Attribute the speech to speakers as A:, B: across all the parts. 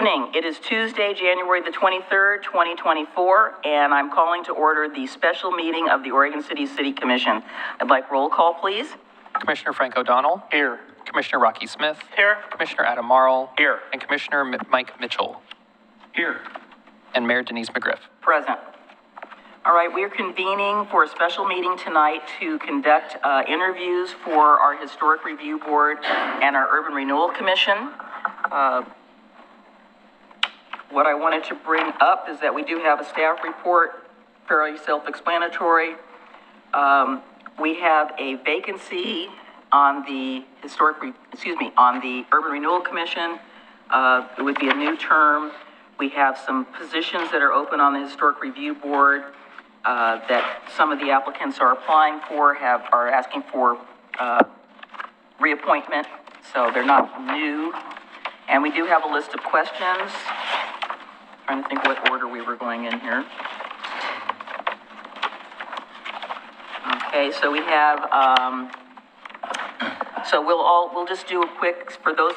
A: Evening. It is Tuesday, January the 23rd, 2024, and I'm calling to order the special meeting of the Oregon City Commission. I'd like roll call, please.
B: Commissioner Frank O'Donnell.
C: Here.
B: Commissioner Rocky Smith.
C: Here.
B: Commissioner Adam Marl.
C: Here.
B: And Commissioner Mike Mitchell.
C: Here.
B: And Mayor Denise McGriff.
A: Present. All right, we are convening for a special meeting tonight to conduct interviews for our Historic Review Board and our Urban Renewal Commission. What I wanted to bring up is that we do have a staff report, fairly self-explanatory. We have a vacancy on the on the Urban Renewal Commission. It would be a new term. We have some positions that are open on the Historic Review Board that some of the applicants are applying for, are asking for reappointment, so they're not new. And we do have a list of questions. Trying to think what order we were going in here. Okay, so we have, we'll just do a quick, for those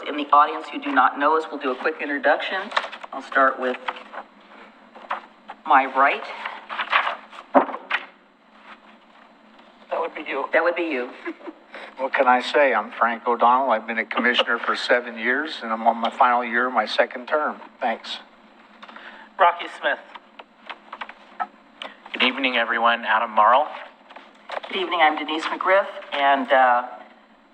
A: in the audience who do not know us, we'll do a quick introduction. I'll start with my right.
C: That would be you.
A: That would be you.
C: What can I say? I'm Frank O'Donnell. I've been a commissioner for 7 years, and I'm on my final year of my second term. Thanks.
D: Rocky Smith. Good evening, everyone. Adam Marl.
A: Good evening. I'm Denise McGriff, and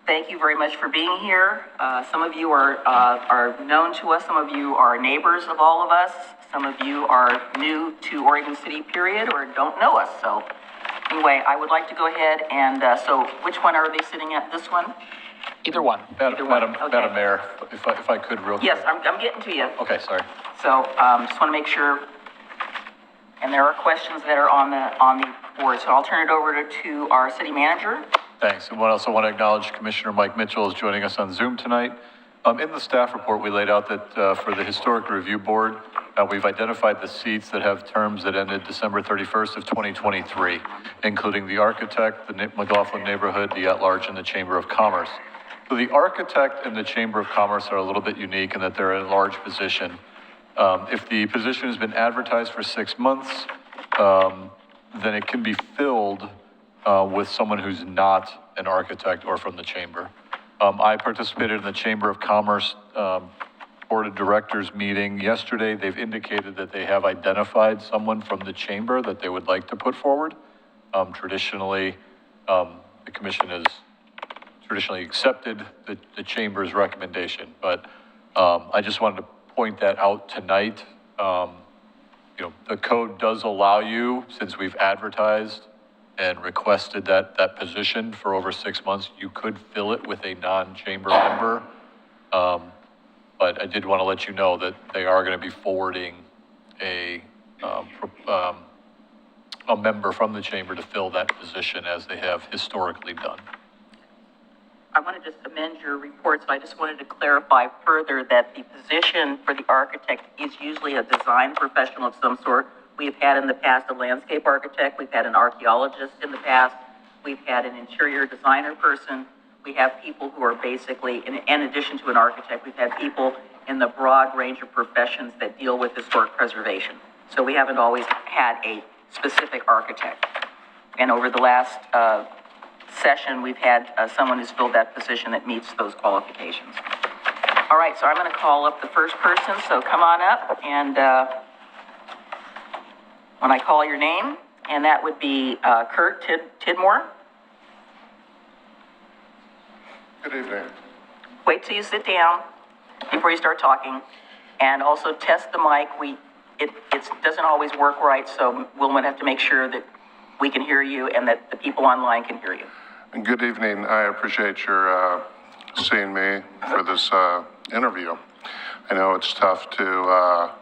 A: thank you very much for being here. Some of you are known to us. Some of you are neighbors of all of us. Some of you are new to Oregon City, period, or don't know us. So anyway, I would like to go ahead and, so which one are they sitting at? This one?
B: Either one.
A: Either one. Okay.
E: Madam Mayor, if I could real quick.
A: Yes, I'm getting to you.
E: Okay, sorry.
A: So just want to make sure, and there are questions that are on the board. So I'll turn it over to our city manager.
E: Thanks. And I also want to acknowledge Commissioner Mike Mitchell is joining us on Zoom tonight. In the staff report, we laid out that for the Historic Review Board, we've identified the seats that have terms that ended December 31st of 2023, including the architect, the McLaughlin neighborhood, the at-large, and the Chamber of Commerce. So the architect and the Chamber of Commerce are a little bit unique in that they're a large position. If the position has been advertised for 6 months, then it can be filled with someone who's not an architect or from the Chamber. I participated in the Chamber of Commerce Board of Directors meeting yesterday. They've indicated that they have identified someone from the Chamber that they would like to put forward. Traditionally, the Commission has traditionally accepted the Chamber's recommendation, but I just wanted to point that out tonight. You know, the code does allow you, since we've advertised and requested that position for over 6 months, you could fill it with a non-Chamber member. But I did want to let you know that they are going to be forwarding a member from the Chamber to fill that position as they have historically done.
A: I want to just amend your report, so I just wanted to clarify further that the position for the architect is usually a design professional of some sort. We've had in the past a landscape architect, we've had an archaeologist in the past, we've had an interior designer person, we have people who are basically, in addition to an architect, we've had people in the broad range of professions that deal with historic preservation. So we haven't always had a specific architect. And over the last session, we've had someone who's filled that position that meets those qualifications. All right, so I'm going to call up the first person, so come on up, and when I call your name, and that would be Kurt Tidmore.
F: Good evening.
A: Wait till you sit down before you start talking, and also test the mic. It doesn't always work right, so we'll have to make sure that we can hear you and that the people online can hear you.
F: And good evening. I appreciate your seeing me for this interview. I know it's tough to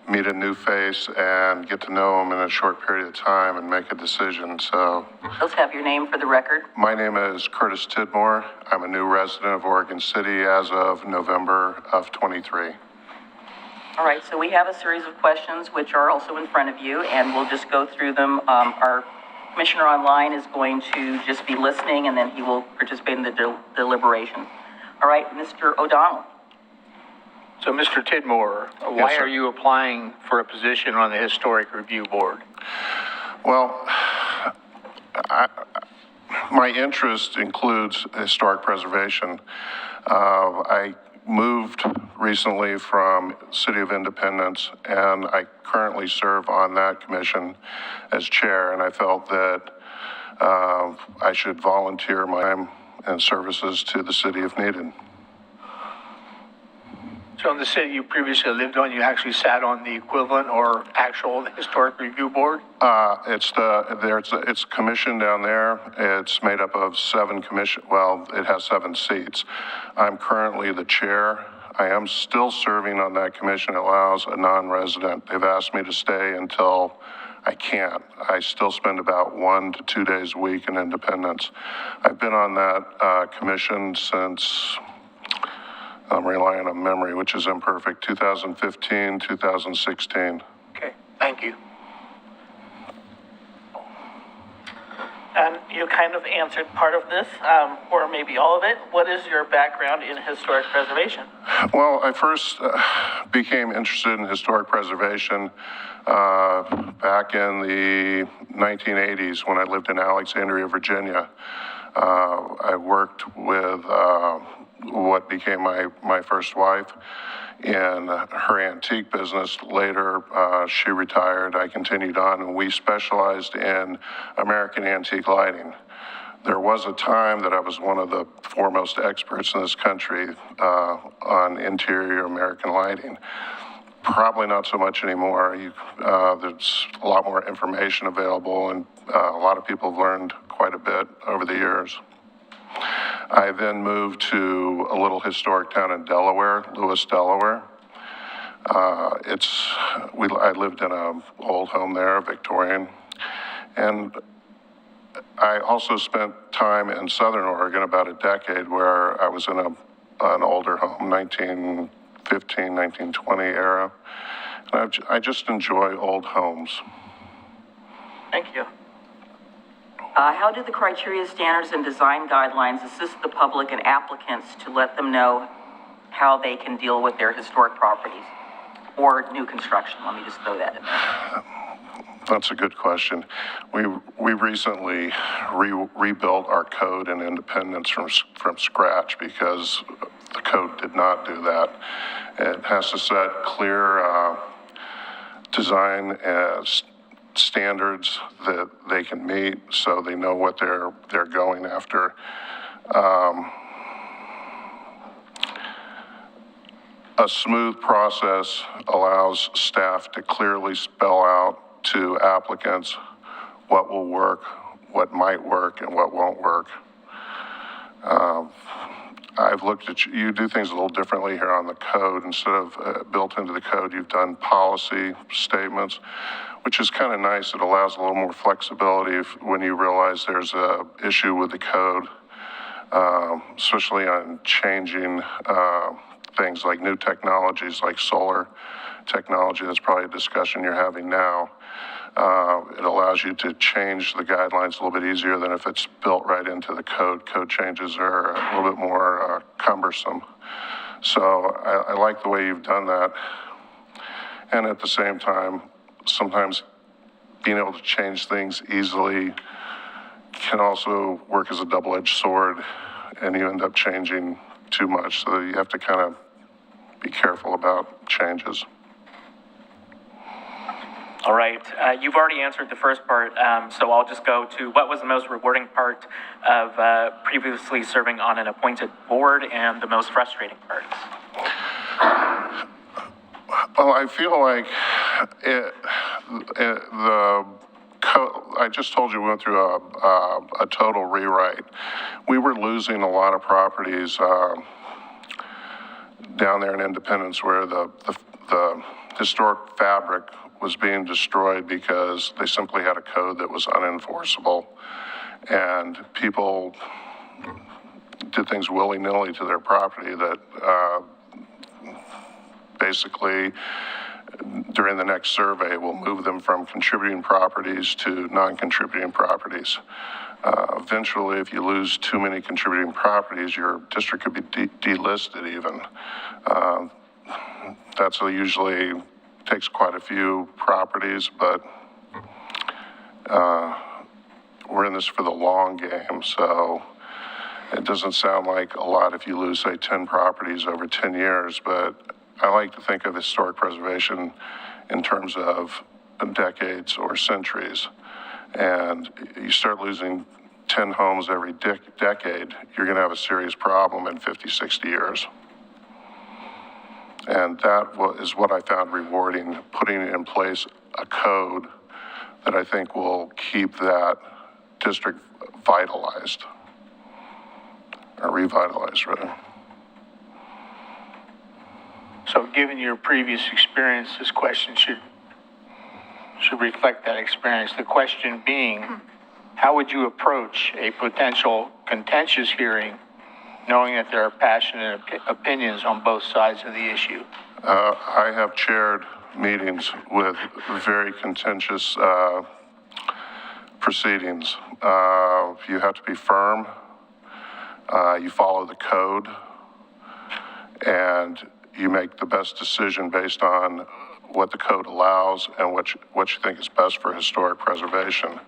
F: meet a new face and get to know them in a short period of time and make a decision. So
A: Let's have your name for the record.
F: my name is Curtis Tidmore. I'm a new resident of Oregon City as of November of 23.
A: All right, so we have a series of questions which are also in front of you, and we'll just go through them. Our commissioner online is going to just be listening, and then he will participate in the deliberation. All right, Mr. O'Donnell.
C: So, Mr. Tidmore, why
F: Yes, sir.
C: are you applying for a position on the Historic Review Board?
F: Well, my interest includes historic preservation. I moved recently from City of Independence, and I currently serve on that commission as chair, and I felt that I should volunteer my time and services to the city if needed.
C: So in the city you previously lived on, you actually sat on the equivalent or actual Historic Review Board?
F: It's commission down there. It's made up of it has 7 seats. I'm currently the chair. I am still serving on that commission. It allows a non-resident. They've asked me to stay until I can't. I still spend about 1 to 2 days a week in Independence. I've been on that commission since, I'm relying on memory, which is imperfect, 2015, 2016.
C: Okay, thank you.
D: And you kind of answered part of this, or maybe all of it. What is your background in historic preservation?
F: Well, I first became interested in historic preservation back in the 1980s when I lived in Alexandria, Virginia. I worked with what became my first wife in her antique business. Later, she retired. I continued on, and we specialized in American antique lighting. There was a time that I was one of the foremost experts in this country on interior American lighting. Probably not so much anymore. There's a lot more information available, and a lot of people have learned quite a bit over the years. I then moved to a little historic town in Delaware, Lewis, Delaware. I lived in an old home there, Victorian, and I also spent time in Southern Oregon, about a decade, where I was in an older home, 1915, 1920 era. And I just enjoy old homes.
D: Thank you.
A: How do the criteria, standards, and design guidelines assist the public and applicants to let them know how they can deal with their historic properties or new construction? Let me just throw that in there.
F: That's a good question. We recently rebuilt our code in Independence from scratch because the code did not do that. It has to set clear design standards that they can meet, so they know what they're going after. A smooth process allows staff to clearly spell out to applicants what will work, what might work, and what won't work. I've looked at you do things a little differently here on the code. Instead of built into the code, you've done policy statements, which is kind of nice. It allows a little more flexibility when you realize there's a issue with the code, especially on changing things like new technologies like solar technology. That's probably a discussion you're having now. It allows you to change the guidelines a little bit easier than if it's built right into the code. Code changes are a little bit more cumbersome. So I like the way you've done that. And at the same time, sometimes being able to change things easily can also work as a double-edged sword, and you end up changing too much. So you have to kind of be careful about changes.
D: All right. You've already answered the first part, so I'll just go to what was the most rewarding part of previously serving on an appointed board and the most frustrating parts?
F: Well, I feel like I just told you we went through a total rewrite. We were losing a lot of properties down there in Independence where the historic fabric was being destroyed because they simply had a code that was unenforceable, and people did things willy-nilly to their property that basically during the next survey will move them from contributing properties to non-contributing properties. Eventually, if you lose too many contributing properties, your district could be delisted even. that's usually takes quite a few properties, but we're in this for the long game, so it doesn't sound like a lot if you lose, say, 10 properties over 10 years, but I like to think of historic preservation in terms of decades or centuries. And you start losing 10 homes every decade, you're going to have a serious problem in 50, 60 years. And that is what I found rewarding, putting in place a code that I think will keep that district vitalized, or revitalized, rather.
C: So given your previous experience, this question should reflect that experience. The question being, how would you approach a potential contentious hearing, knowing that there are passionate opinions on both sides of the issue?
F: I have chaired meetings with very contentious proceedings. You have to be firm. You follow the code, and you make the best decision based on what the code allows and what you think is best for historic preservation.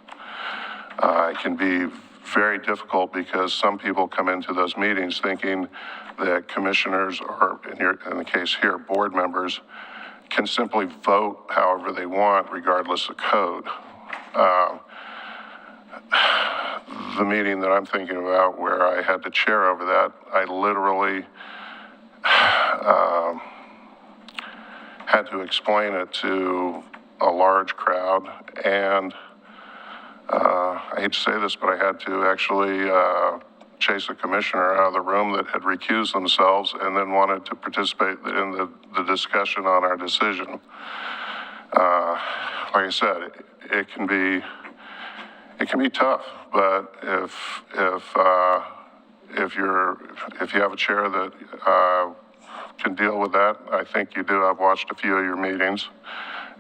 F: It can be very difficult because some people come into those meetings thinking that commissioners, or in the case here, board members, can simply vote however they want regardless of code. The meeting that I'm thinking about where I had to chair over that, I literally had to explain it to a large crowd, and I hate to say this, but I had to actually chase a commissioner out of the room that had recused themselves and then wanted to participate in the discussion on our decision. Like I said, it can be tough, but if you have a chair that can deal with that, I think you do. I've watched a few of your meetings,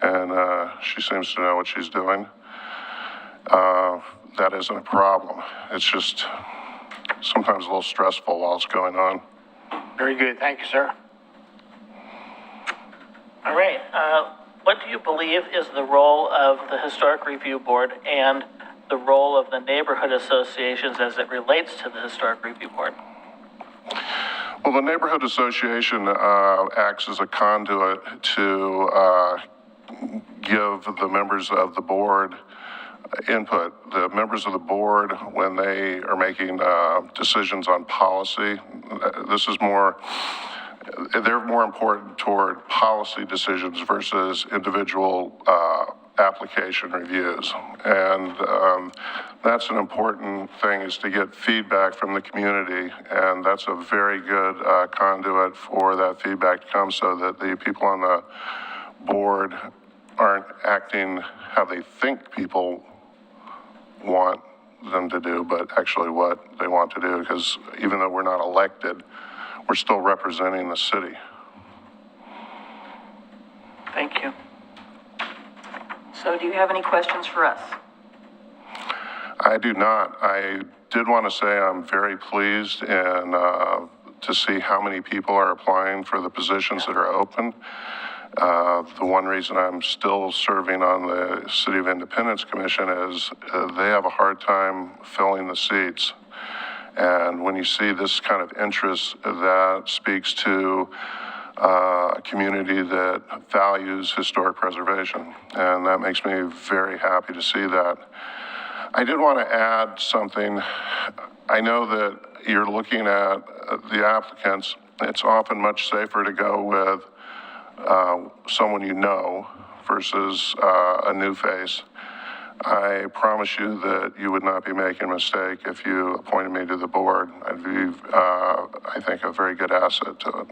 F: and she seems to know what she's doing. That isn't a problem. It's just sometimes a little stressful while it's going on.
C: Very good. Thank you, sir.
G: All right. What do you believe is the role of the Historic Review Board and the role of the neighborhood associations as it relates to the Historic Review Board?
F: Well, the neighborhood association acts as a conduit to give the members of the board input. The members of the board, when they are making decisions on policy, they're more important toward policy decisions versus individual application reviews. And that's an important thing, is to get feedback from the community, and that's a very good conduit for that feedback to come, so that the people on the board aren't acting how they think people want them to do, but actually what they want to do, because even though we're not elected, we're still representing the city.
G: Thank you.
A: So do you have any questions for us?
F: I do not. I did want to say I'm very pleased and to see how many people are applying for the positions that are open. The one reason I'm still serving on the City of Independence Commission is they have a hard time filling the seats. And when you see this kind of interest, that speaks to a community that values historic preservation. And that makes me very happy to see that. I did want to add something. I know that you're looking at the applicants. It's often much safer to go with someone you know versus a new face. I promise you that you would not be making a mistake if you appointed me to the board. I'd be, I think, a very good asset to it.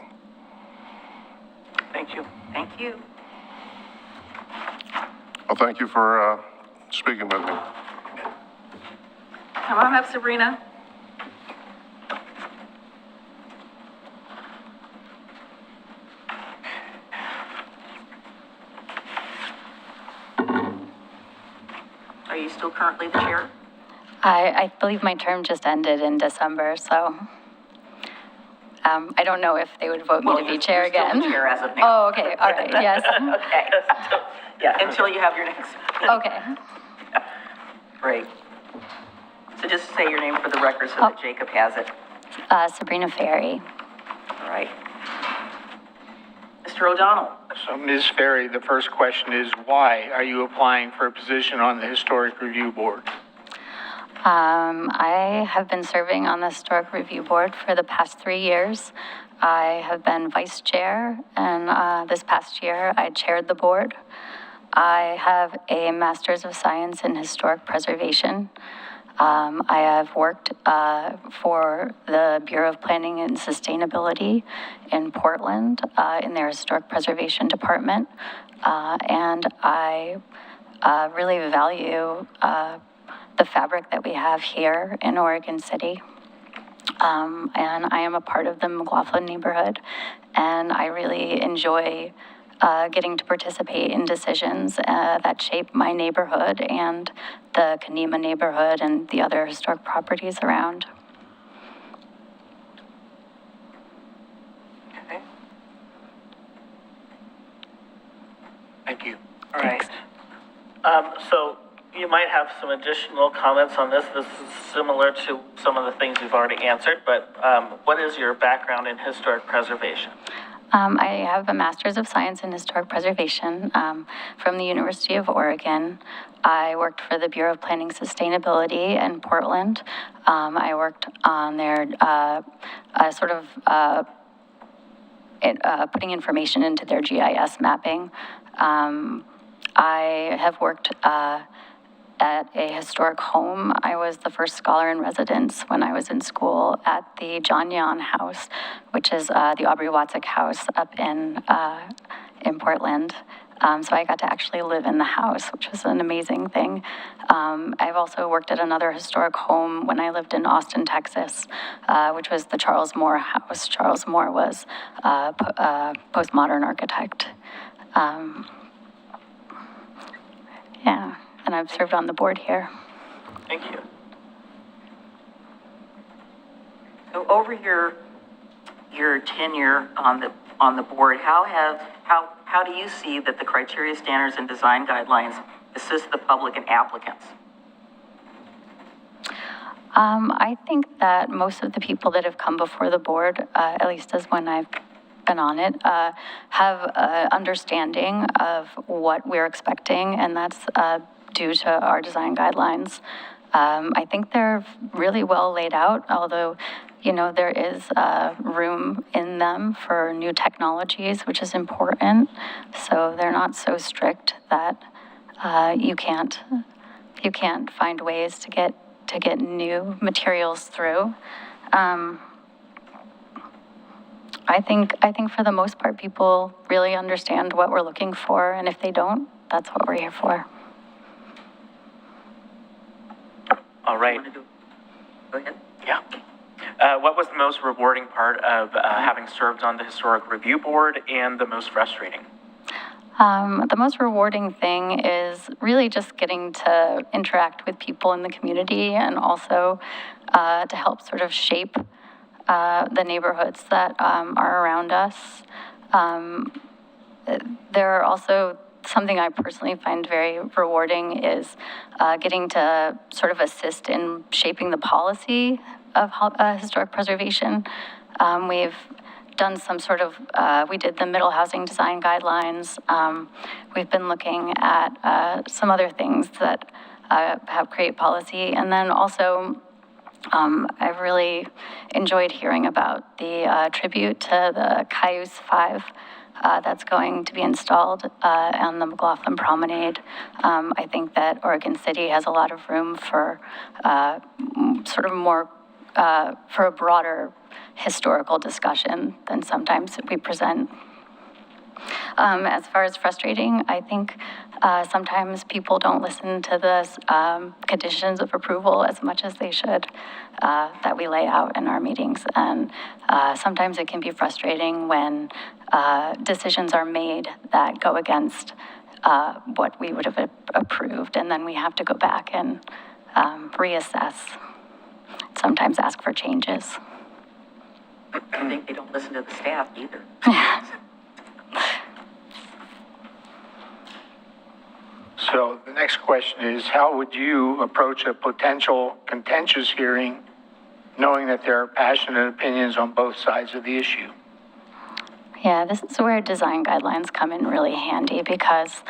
G: Thank you.
A: Thank you.
F: Well, thank you for speaking with me.
A: Come on up, Sabrina. Are you still currently the chair?
H: I believe my term just ended in December, so I don't know if they would vote me to be chair
A: you're still
H: again.
A: the chair as of now.
H: Oh, okay, all right, yes.
A: Okay. Yeah, until you have your next.
H: Okay.
A: Great. So just say your name for the record so that Jacob has it.
H: Sabrina Ferry.
A: All right. Mr. O'Donnell.
C: So Ms. Ferry, the first question is, why are you applying for a position on the Historic Review Board?
H: I have been serving on the Historic Review Board for the past 3 years. I have been vice chair, and this past year I chaired the board. I have a Master's of Science in Historic Preservation. I have worked for the Bureau of Planning and Sustainability in Portland in their Historic Preservation Department. And I really value the fabric that we have here in Oregon City. And I am a part of the McLaughlin neighborhood, and I really enjoy getting to participate in decisions that shape my neighborhood and the Kanema neighborhood and the other historic properties around.
A: Okay.
C: Thank you.
G: All right. So you might have some additional comments on this. This is similar to some of the things you've already answered, but what is your background in historic preservation?
H: I have a Master's of Science in Historic Preservation from the University of Oregon. I worked for the Bureau of Planning Sustainability in Portland. I worked on their putting information into their GIS mapping. I have worked at a historic home. I was the first scholar in residence when I was in school at the John Yon House, which is the Aubrey Watzik House up in Portland. So I got to actually live in the house, which was an amazing thing. I've also worked at another historic home when I lived in Austin, Texas, which was the Charles Moore House. Charles Moore was a postmodern architect. Yeah. And I've served on the board here.
G: Thank you.
A: So over your tenure on the board, how do you see that the criteria, standards, and design guidelines assist the public and applicants?
H: I think that most of the people that have come before the board, at least as when I've been on it, have an understanding of what we're expecting, and that's due to our design guidelines. I think they're really well laid out, although, you know, there is room in them for new technologies, which is important. So they're not so strict that you can't find ways to get new materials through. I think for the most part, people really understand what we're looking for, and if they don't, that's what we're here for.
D: All right.
A: Go ahead.
D: Yeah. What was the most rewarding part of having served on the Historic Review Board, and the most frustrating?
H: The most rewarding thing is really just getting to interact with people in the community, and also to help sort of shape the neighborhoods that are around us. There are also something I personally find very rewarding is getting to sort of assist in shaping the policy of historic preservation. We've done some sort of, we did the middle housing design guidelines. We've been looking at some other things that have create policy. And then also, I've really enjoyed hearing about the tribute to the Cayuse 5 that's going to be installed on the McLaughlin Promenade. I think that Oregon City has a lot of room for sort of more, for a broader historical discussion than sometimes we present. As far as frustrating, I think sometimes people don't listen to the conditions of approval as much as they should that we lay out in our meetings. And sometimes it can be frustrating when decisions are made that go against what we would have approved, and then we have to go back and reassess, sometimes ask for changes.
A: I think they don't listen to the staff either.
C: So the next question is, how would you approach a potential contentious hearing, knowing that there are passionate opinions on both sides of the issue?
H: Yeah, this is where design guidelines come in really handy because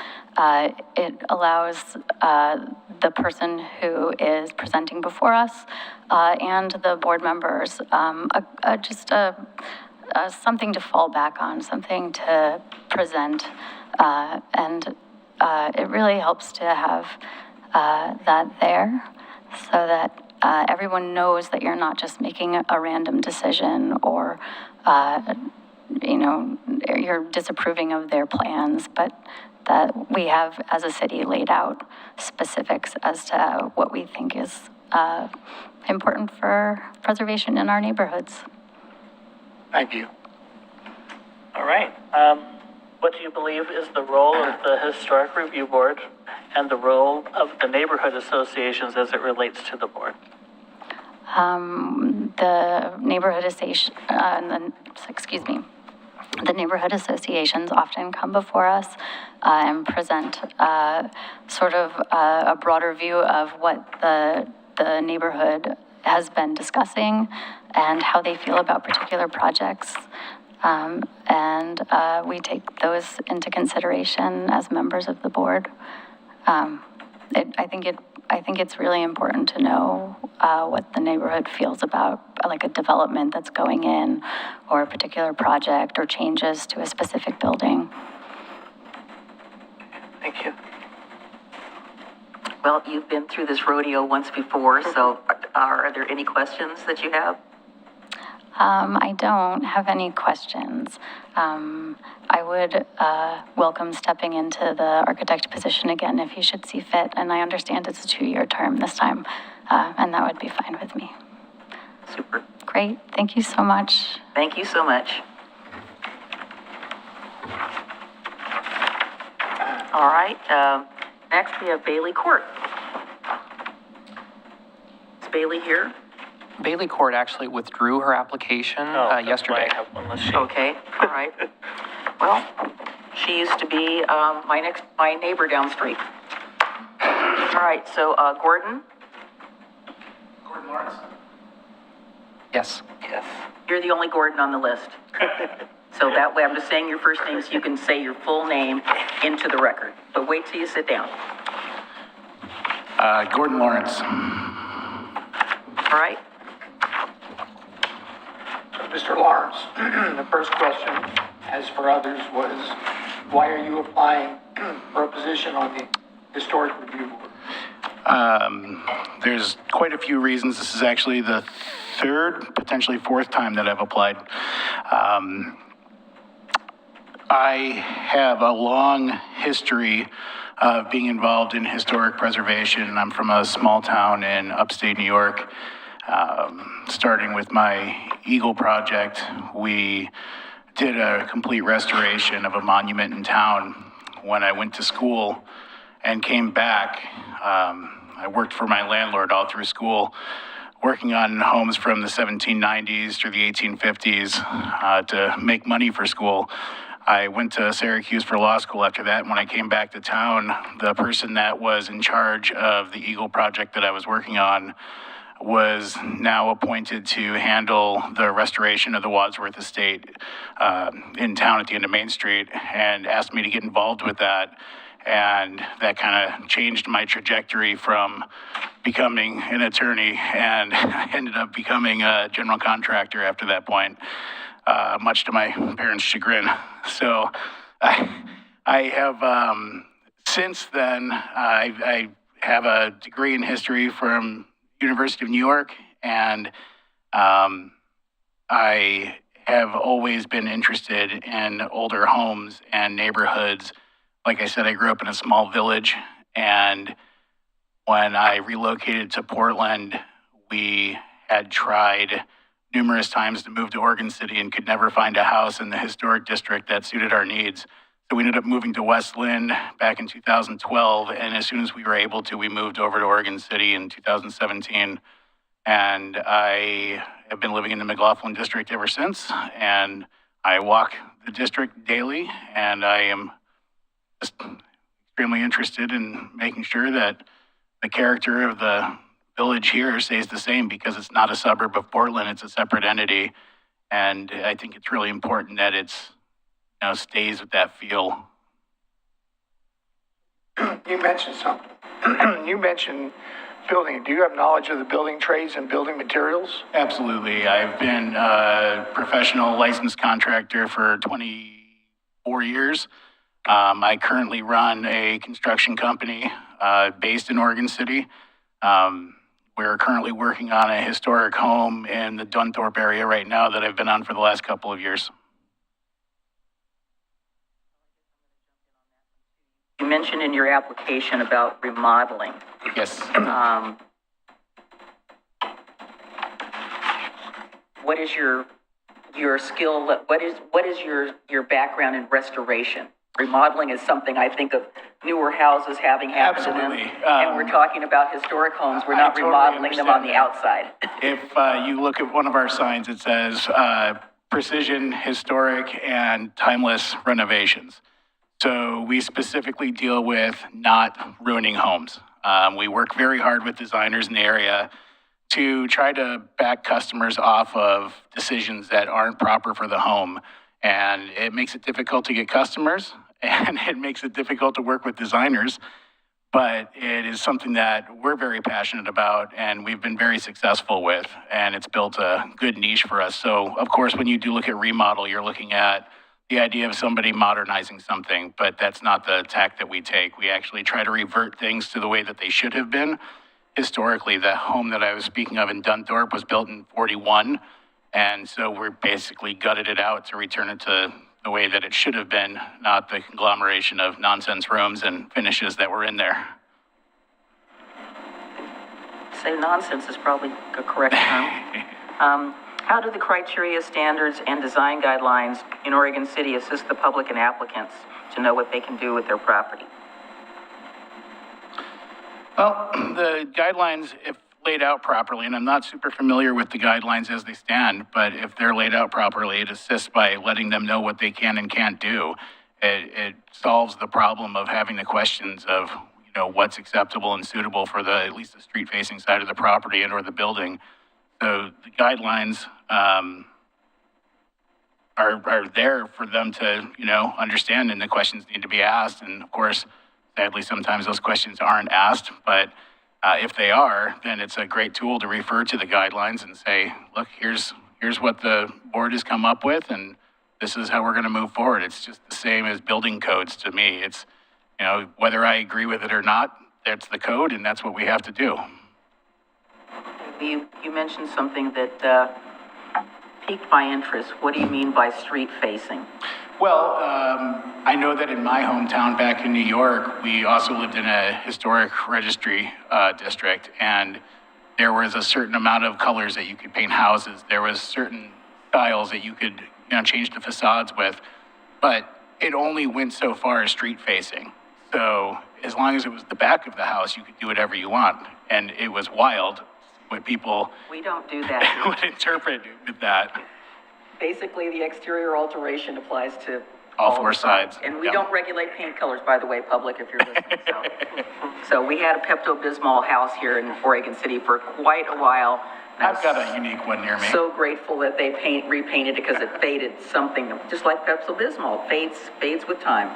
H: it allows the person who is presenting before us and the board members something to fall back on, something to present, and it really helps to have that there so that everyone knows that you're not just making a random decision or you're disapproving of their plans, but that we have, as a city, laid out specifics as to what we think is important for preservation in our neighborhoods.
C: Thank you.
G: All right. What do you believe is the role of the Historic Review Board and the role of the neighborhood associations as it relates to the board?
H: The neighborhood the neighborhood associations often come before us and present sort of a broader view of what the neighborhood has been discussing and how they feel about particular projects. And we take those into consideration as members of the board. I think it's really important to know what the neighborhood feels about, like a development that's going in, or a particular project, or changes to a specific building.
G: Thank you.
A: Well, you've been through this rodeo once before, so are there any questions that you have?
H: I don't have any questions. I would welcome stepping into the architect position again if you should see fit, and I understand it's a 2-year term this time, and that would be fine with me.
A: Super.
H: Great, thank you so much.
A: Thank you so much. All right, next we have Bailey Court. Is Bailey here?
B: Bailey Court actually withdrew her application yesterday.
G: I have one less sheet.
A: Okay, all right. Well, she used to be my neighbor down the street. All right, so Gordon? Gordon Lawrence?
B: Yes.
G: Yes.
A: You're the only Gordon on the list. So that way I'm just saying your first name so you can say your full name into the record. But wait till you sit down.
I: Gordon Lawrence.
A: All right?
C: Mr. Lawrence, the first question, as for others, was why are you applying for a position on the Historic Review Board?
I: There's quite a few reasons. This is actually the third, potentially fourth time that I've applied. I have a long history of being involved in historic preservation. I'm from a small town in upstate New York. Starting with my Eagle project, we did a complete restoration of a monument in town. When I went to school and came back, I worked for my landlord all through school, working on homes from the 1790s through the 1850s to make money for school. I went to Syracuse for law school after that. And when I came back to town, the person that was in charge of the Eagle project that I was working on was now appointed to handle the restoration of the Wadsworth estate in town at the end of Main Street, and asked me to get involved with that. And that kind of changed my trajectory from becoming an attorney, and I ended up becoming a general contractor after that point, much to my parents' chagrin. So I have, since then, I have a degree in history from University of New York, and I have always been interested in older homes and neighborhoods. Like I said, I grew up in a small village, and when I relocated to Portland, we had tried numerous times to move to Oregon City and could never find a house in the historic district that suited our needs. So we ended up moving to West Lynn back in 2012, and as soon as we were able to, we moved over to Oregon City in 2017. And I have been living in the McLaughlin district ever since, and I walk the district daily, and I am just extremely interested in making sure that the character of the village here stays the same, because it's not a suburb of Portland, it's a separate entity. And I think it's really important that it's, stays with that feel.
J: You mentioned something. You mentioned building. Do you have knowledge of the building trades and building materials?
I: Absolutely. I've been a professional licensed contractor for 24 years. I currently run a construction company based in Oregon City. We're currently working on a historic home in the Dunthorpe area right now that I've been on for the last couple of years.
A: You mentioned in your application about remodeling.
I: Yes.
A: What is your skill? What is your background in restoration? Remodeling is something I think of newer houses having happened to them.
I: Absolutely.
A: And we're talking about historic homes. We're not
I: totally
A: remodeling them on the
I: understand
A: outside.
I: If you look at one of our signs, it says precision, historic, and timeless renovations. So we specifically deal with not ruining homes. We work very hard with designers in the area to try to back customers off of decisions that aren't proper for the home. And it makes it difficult to get customers, and it makes it difficult to work with designers. But it is something that we're very passionate about, and we've been very successful with, and it's built a good niche for us. So, of course, when you do look at remodel, you're looking at the idea of somebody modernizing something, but that's not the tack that we take. We actually try to revert things to the way that they should have been. Historically, the home that I was speaking of in Dunthorpe was built in 41, and so we're basically gutted it out to return it to the way that it should have been, not the conglomeration of nonsense rooms and finishes that were in there.
A: Say nonsense is probably a correct term. How do the criteria, standards, and design guidelines in Oregon City assist the public and applicants to know what they can do with their property?
I: Well, the guidelines, if laid out properly, and I'm not super familiar with the guidelines as they stand, but if they're laid out properly, it assists by letting them know what they can and can't do. It solves the problem of having the questions of, what's acceptable and suitable for at least the street-facing side of the property and or the building. So the guidelines are there for them to, understand, and the questions need to be asked. And of course, sadly, sometimes those questions aren't asked, but if they are, then it's a great tool to refer to the guidelines and say, look, here's what the board has come up with, and this is how we're going to move forward. It's just the same as building codes to me. It's, whether I agree with it or not, that's the code, and that's what we have to do.
A: You mentioned something that piqued my interest. What do you mean by street facing?
I: Well, I know that in my hometown back in New York, we also lived in a historic registry district, and there was a certain amount of colors that you could paint houses. There was certain styles that you could, change the facades with, but it only went so far as street facing. So as long as it was the back of the house, you could do whatever you want, and it was wild what people
A: We don't do that.
I: would interpret with that.
A: Basically, the exterior alteration applies to
I: All four sides.
A: And we
I: Yeah.
A: don't regulate paint colors, by the way, public, if you're listening. So we had a Pepto-Bismol house here in Oregon City for quite a while. and I
I: I've got a unique one near me.
A: So grateful that they repainted it because it faded something, just like Pepto-Bismol, fades with time.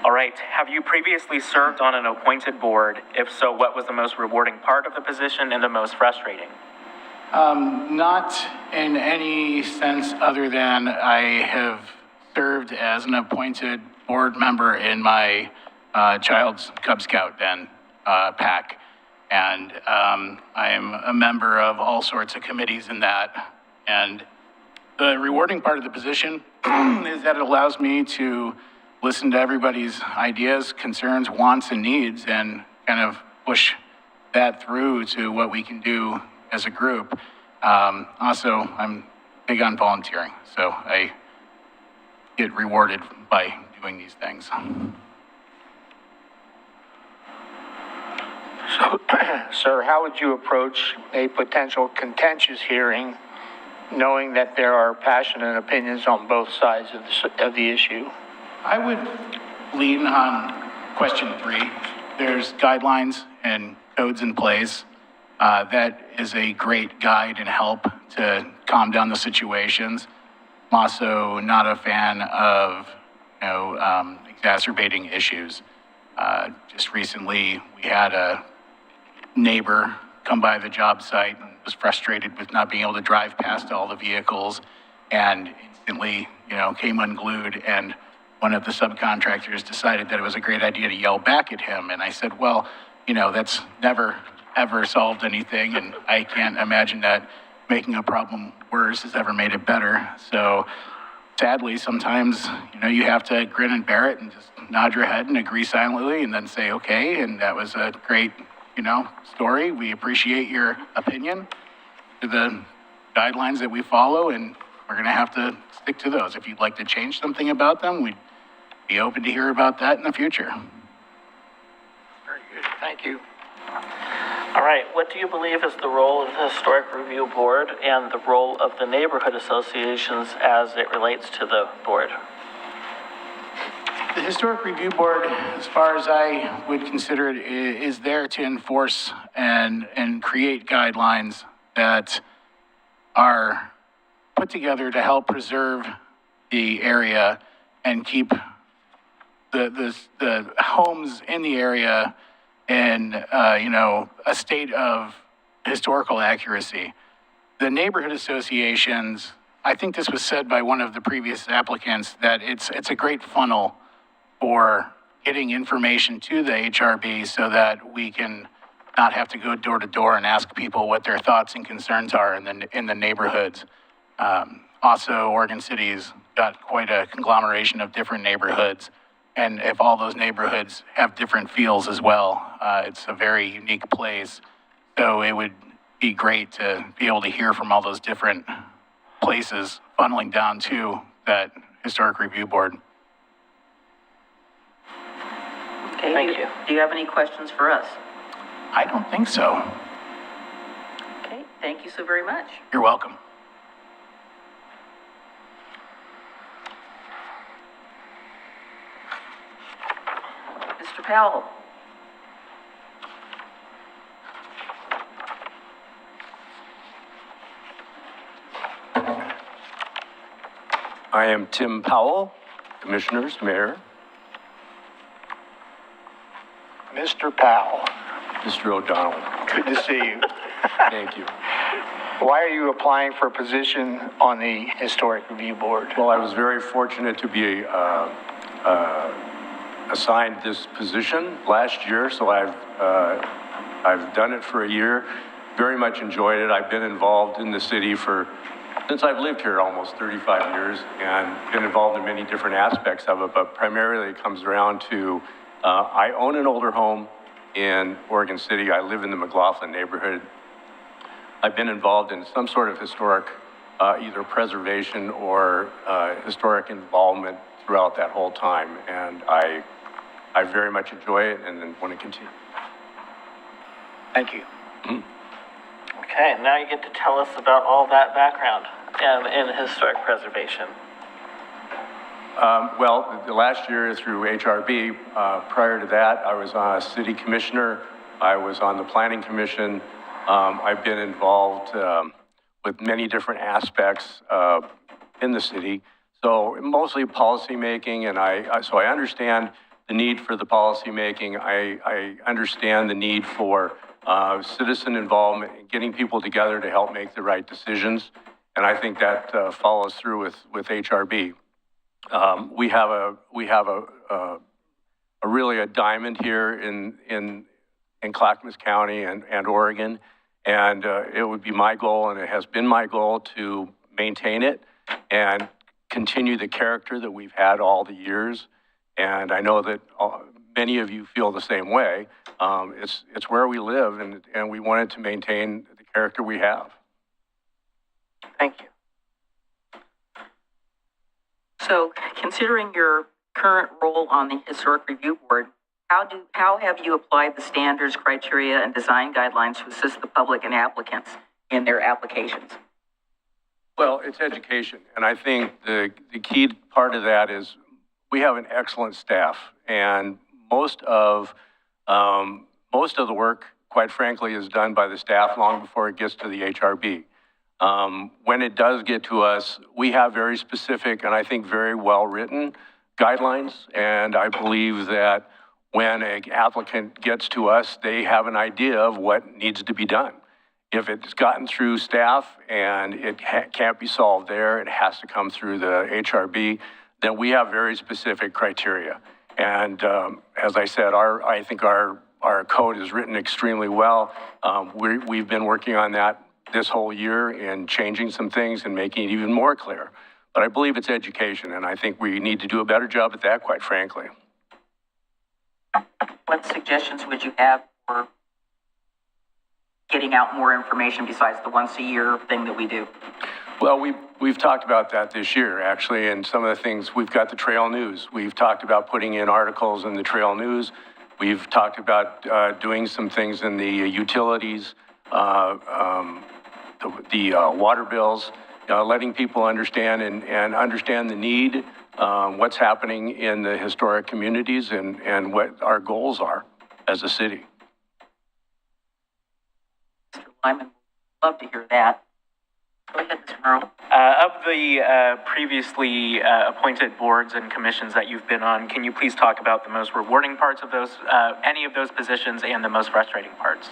D: All right. Have you previously served on an appointed board? If so, what was the most rewarding part of the position and the most frustrating?
I: Not in any sense other than I have served as an appointed board member in my child's Cub Scout den pack. And I am a member of all sorts of committees in that. And the rewarding part of the position is that it allows me to listen to everybody's ideas, concerns, wants, and needs, and kind of push that through to what we can do as a group. Also, I'm big on volunteering, so I get rewarded by doing these things.
J: So
C: Sir, how would you approach a potential contentious hearing, knowing that there are passionate opinions on both sides of the issue?
I: I would lean on question 3. There's guidelines and codes in place. That is a great guide and help to calm down the situations. I'm also not a fan of, exacerbating issues. Just recently, we had a neighbor come by the job site and was frustrated with not being able to drive past all the vehicles and instantly, came unglued, and one of the subcontractors decided that it was a great idea to yell back at him. And I said, well, that's never, ever solved anything, and I can't imagine that making a problem worse has ever made it better. So sadly, sometimes, you have to grin and bear it and just nod your head and agree silently and then say, okay, and that was a great, story. We appreciate your opinion, the guidelines that we follow, and we're going to have to stick to those. If you'd like to change something about them, we'd be open to hear about that in the future.
C: Very good, thank you.
G: All right, what do you believe is the role of the Historic Review Board and the role of the neighborhood associations as it relates to the board?
I: The Historic Review Board, as far as I would consider it, is there to enforce and create guidelines that are put together to help preserve the area and keep the homes in the area in, a state of historical accuracy. The neighborhood associations, I think this was said by one of the previous applicants, that it's a great funnel for getting information to the HRB so that we can not have to go door to door and ask people what their thoughts and concerns are in the neighborhoods. Also, Oregon City's got quite a conglomeration of different neighborhoods. And if all those neighborhoods have different feels as well, it's a very unique place. So it would be great to be able to hear from all those different places funneling down to that Historic Review Board.
A: Okay,
G: Thank you.
A: Do you have any questions for us?
I: I don't think so.
A: Okay, thank you so very much.
I: You're welcome.
A: Mr. Powell?
K: I am Tim Powell, Commissioners, Mayor.
C: Mr. Powell,
K: Mr. O'Donnell,
C: good to see you.
K: thank you.
C: Why are you applying for a position on the Historic Review Board?
K: Well, I was very fortunate to be assigned this position last year, so I've done it for a year. Very much enjoyed it. I've been involved in the city since I've lived here almost 35 years and been involved in many different aspects of it, but primarily it comes around to I own an older home in Oregon City. I live in the McLaughlin neighborhood. I've been involved in some sort of historic, either preservation or historic involvement throughout that whole time, and I very much enjoy it and want to continue.
C: Thank you.
G: Okay, now you get to tell us about all that background in historic preservation.
K: Well, the last year through HRB, prior to that, I was a city commissioner. I was on the planning commission. I've been involved with many different aspects in the city. So mostly policy making, and so I understand the need for the policy making. I understand the need for citizen involvement, getting people together to help make the right decisions. And I think that follows through with HRB. We have a really a diamond here in Clackamas County and Oregon, and it would be my goal, and it has been my goal, to maintain it and continue the character that we've had all the years. And I know that many of you feel the same way. It's where we live, and we wanted to maintain the character we have.
G: Thank you.
A: So, considering your current role on the Historic Review Board, how have you applied the standards, criteria, and design guidelines to assist the public and applicants in their applications?
K: Well, it's education, and I think the key part of that is we have an excellent staff, and most of the work, quite frankly, is done by the staff long before it gets to the HRB. When it does get to us, we have very specific and I think very well-written guidelines, and I believe that when an applicant gets to us, they have an idea of what needs to be done. If it's gotten through staff and it can't be solved there, it has to come through the HRB, then we have very specific criteria. And as I said, I think our code is written extremely well. We've been working on that this whole year and changing some things and making it even more clear. But I believe it's education, and I think we need to do a better job at that, quite frankly.
A: What suggestions would you have for getting out more information besides the once a year thing that we do?
K: Well, we've talked about that this year, actually, and some of the things, we've got the Trail News. We've talked about putting in articles in the Trail News. We've talked about doing some things in the utilities, the water bills, letting people understand and understand the need, what's happening in the historic communities and what our goals are as a city.
A: Mr. Lyman, love to hear that. Go ahead, Mr. Merle.
D: Of the previously appointed boards and commissions that you've been on, can you please talk about the most rewarding parts of those, any of those positions, and the most frustrating parts?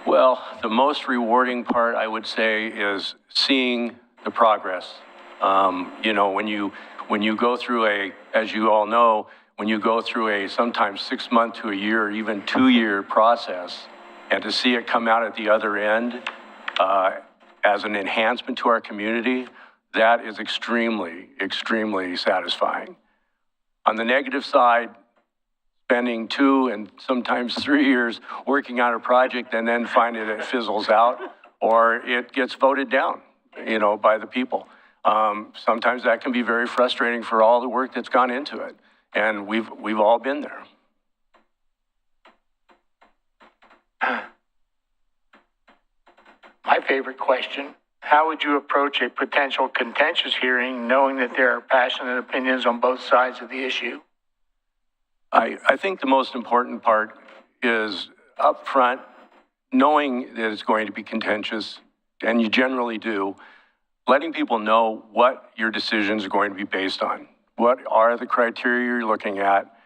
K: Well, the most rewarding part, I would say, is seeing the progress. You know, when you go through as you all know, when you go through a sometimes 6 month to a year or even 2 year process, and to see it come out at the other end as an enhancement to our community, that is extremely, extremely satisfying. On the negative side, spending 2 and sometimes 3 years working on a project and then finding it fizzles out or it gets voted down, you know, by the people. Sometimes that can be very frustrating for all the work that's gone into it. And we've all been there.
J: My favorite question, how would you approach a potential contentious hearing knowing that there are passionate opinions on both sides of the issue?
K: I think the most important part is up front, knowing that it's going to be contentious, and you generally do, letting people know what your decisions are going to be based on. What are the criteria you're looking at?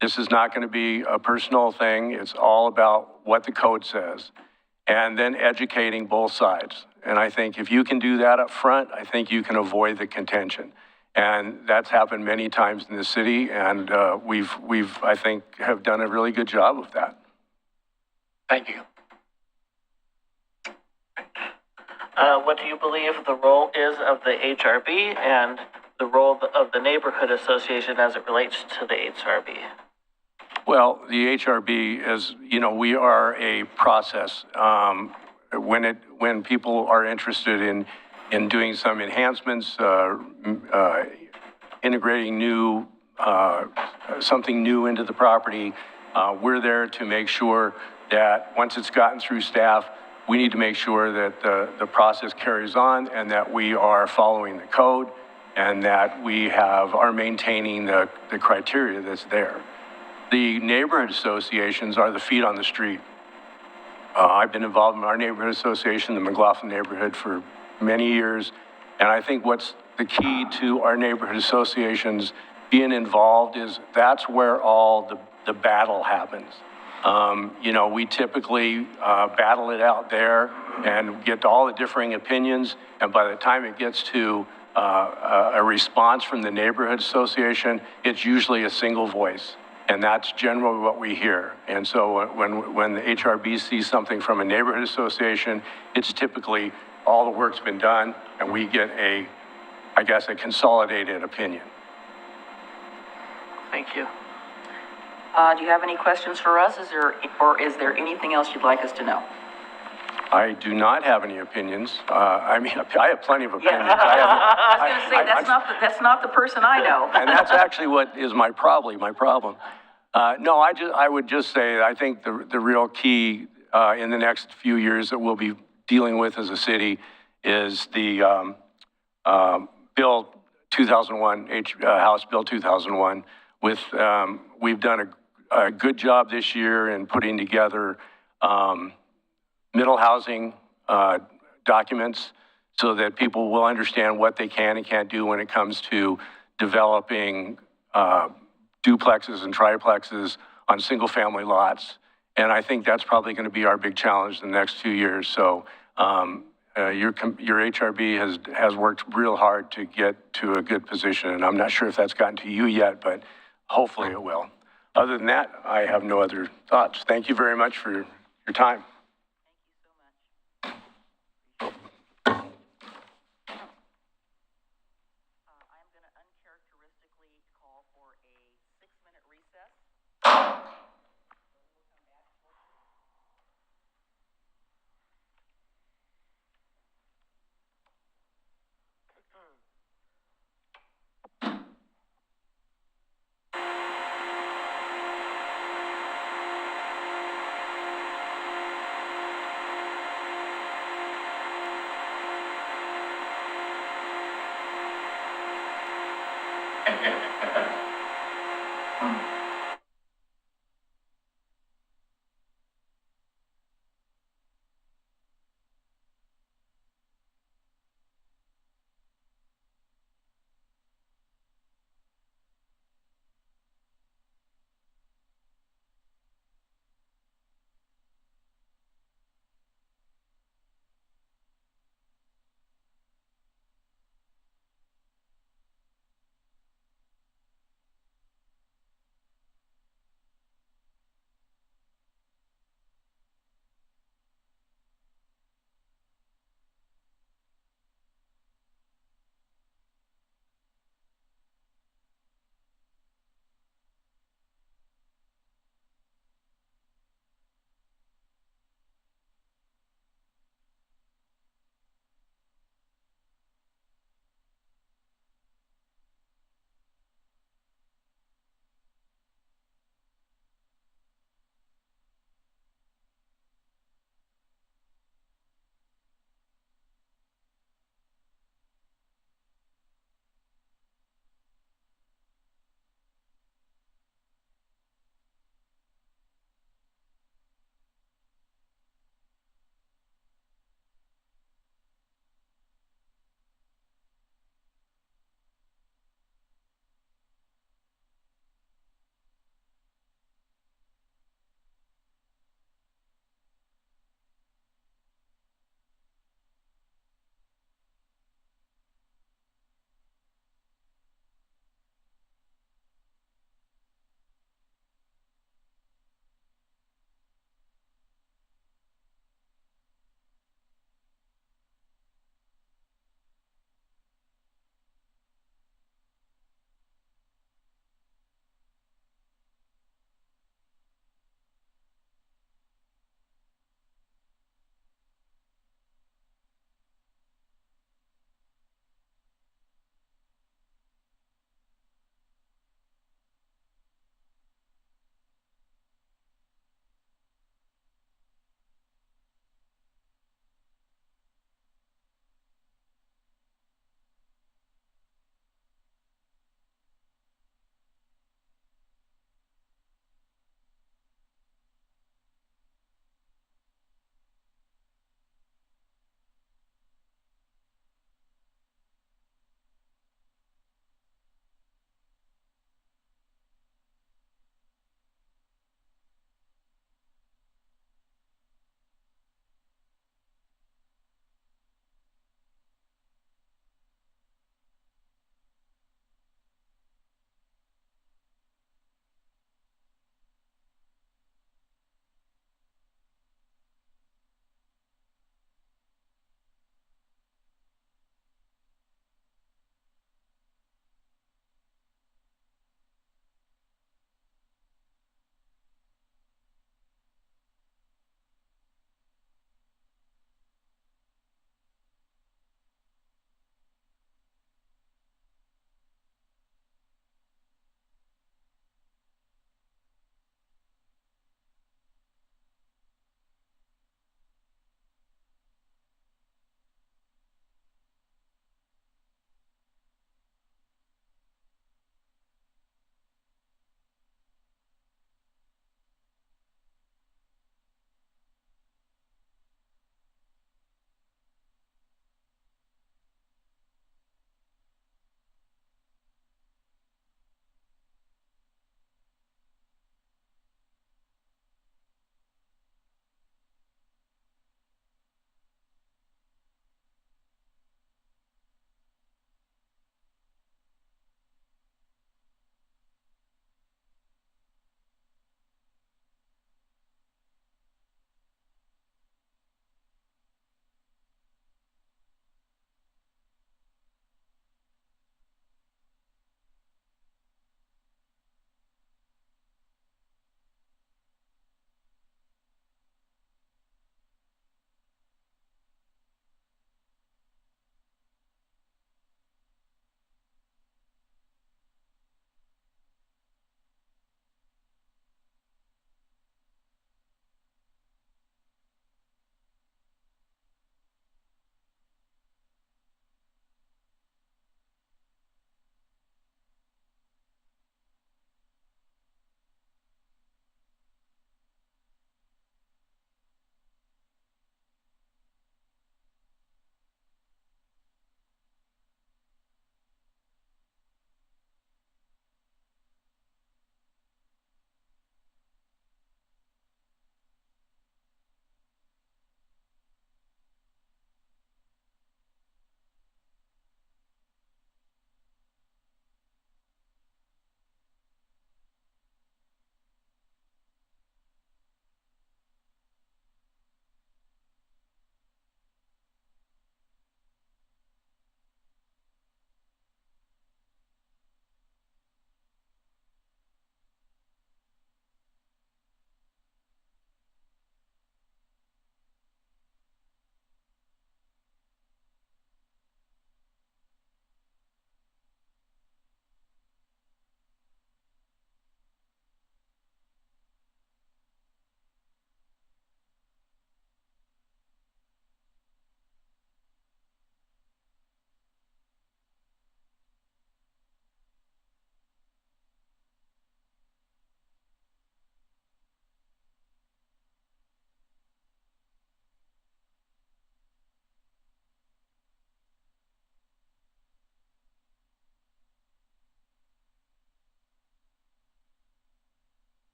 K: This is not going to be a personal thing. It's all about what the code says. And then educating both sides. And I think if you can do that up front, I think you can avoid the contention. And that's happened many times in the city, and we've I think, have done a really good job of that.
J: Thank you.
G: What do you believe the role is of the HRB and the role of the neighborhood association as it relates to the HRB?
K: Well, the HRB is, you know, we are a process. When people are interested in doing some enhancements, integrating something new into the property, we're there to make sure that once it's gotten through staff, we need to make sure that the process carries on and that we are following the code and that we are maintaining the criteria that's there. The neighborhood associations are the feet on the street. I've been involved in our neighborhood association, the McLaughlin neighborhood, for many years. And I think what's the key to our neighborhood associations being involved is that's where all the battle happens. You know, we typically battle it out there and get all the differing opinions. And by the time it gets to a response from the neighborhood association, it's usually a single voice. And that's generally what we hear. And so when the HRB sees something from a neighborhood association, it's typically all the work's been done and we get a consolidated opinion.
G: Thank you.
A: Do you have any questions for us? Is there anything else you'd like us to know?
K: I do not have any opinions. I have plenty of opinions.
A: Yeah. I was going to say, that's not the person I know.
K: And that's actually what is my problem. No, I would just say, I think the real key in the next few years that we'll be dealing with as a city is the Bill 2001, House Bill 2001. We've done a good job this year in putting together middle housing documents so that people will understand what they can and can't do when it comes to developing duplexes and triplexes on single-family lots. And I think that's probably going to be our big challenge in the next 2 years. So your HRB has worked real hard to get to a good position, and I'm not sure if that's gotten to you yet, but hopefully it will. Other than that, I have no other thoughts. Thank you very much for your time.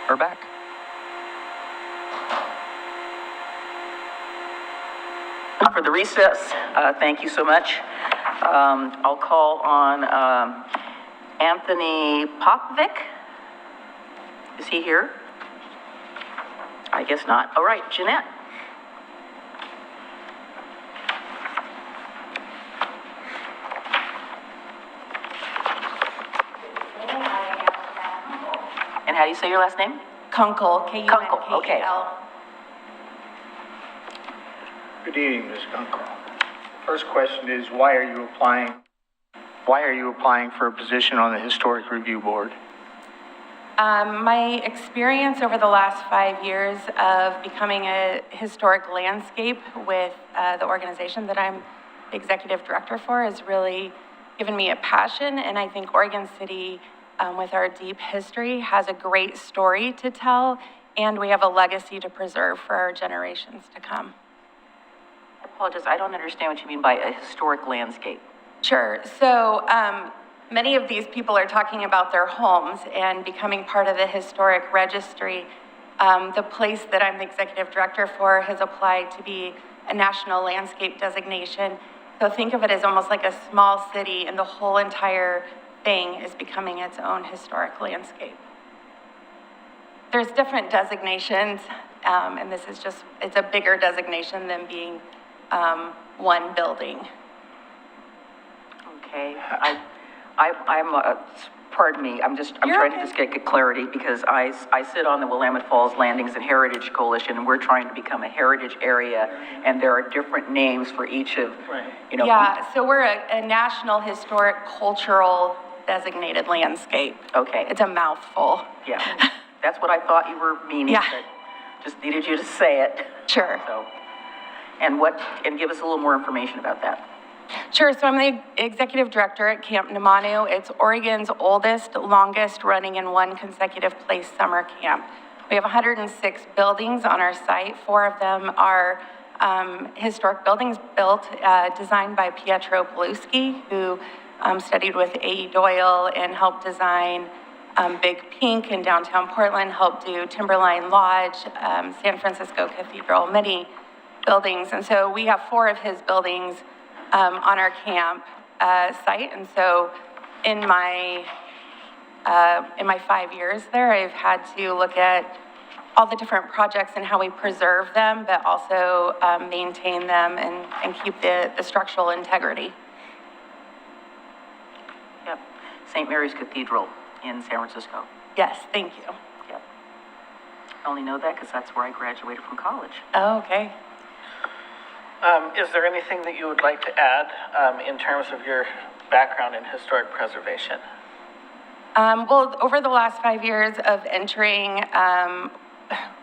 B: her back.
A: For the recess, thank you so much. I'll call on Anthony Popvik. Is he here? I guess not. All right, Jeanette. And how do you say your last name?
L: Kunkel, Kunkel,
A: Kunkel, okay.
J: Good evening, Ms. Kunkel. First question is, why are you applying for a position on the Historic Review Board?
L: My experience over the last 5 years of becoming a historic landscape with the organization that I'm the executive director for has really given me a passion, and I think Oregon City, with our deep history, has a great story to tell, and we have a legacy to preserve for our generations to come.
A: I apologize, I don't understand what you mean by a historic landscape.
L: Sure. So many of these people are talking about their homes and becoming part of the historic registry. The place that I'm the executive director for has applied to be a national landscape designation. So think of it as almost like a small city, and the whole entire thing is becoming its own historic landscape. There's different designations, and this is just, it's a bigger designation than being one building.
A: Okay, pardon me, I'm trying to just get clarity, because I sit on the Willamette Falls Landings and Heritage Coalition, and we're trying to become a heritage area, and there are different names for each of, you know.
L: Yeah, so we're a national historic cultural designated landscape.
A: Okay.
L: It's a mouthful.
A: Yeah, that's what I thought you were meaning,
L: Yeah.
A: but just needed you to say it.
L: Sure.
A: So, and give us a little more information about that.
L: Sure, so I'm the executive director at Camp Namanu. It's Oregon's oldest, longest running in one consecutive place summer camp. We have 106 buildings on our site. 4 of them are historic buildings built, designed by Pietro Paluski, who studied with A.E. Doyle and helped design Big Pink in downtown Portland, helped do Timberline Lodge, San Francisco Cathedral, many buildings. And so we have 4 of his buildings on our camp site. And so in my 5 years there, I've had to look at all the different projects and how we preserve them, but also maintain them and keep the structural integrity.
A: Yep, St. Mary's Cathedral in San Francisco.
L: Yes, thank you.
A: Yep. I only know that because that's where I graduated from college.
L: Oh, okay.
G: Is there anything that you would like to add in terms of your background in historic preservation?
L: Well, over the last 5 years of entering,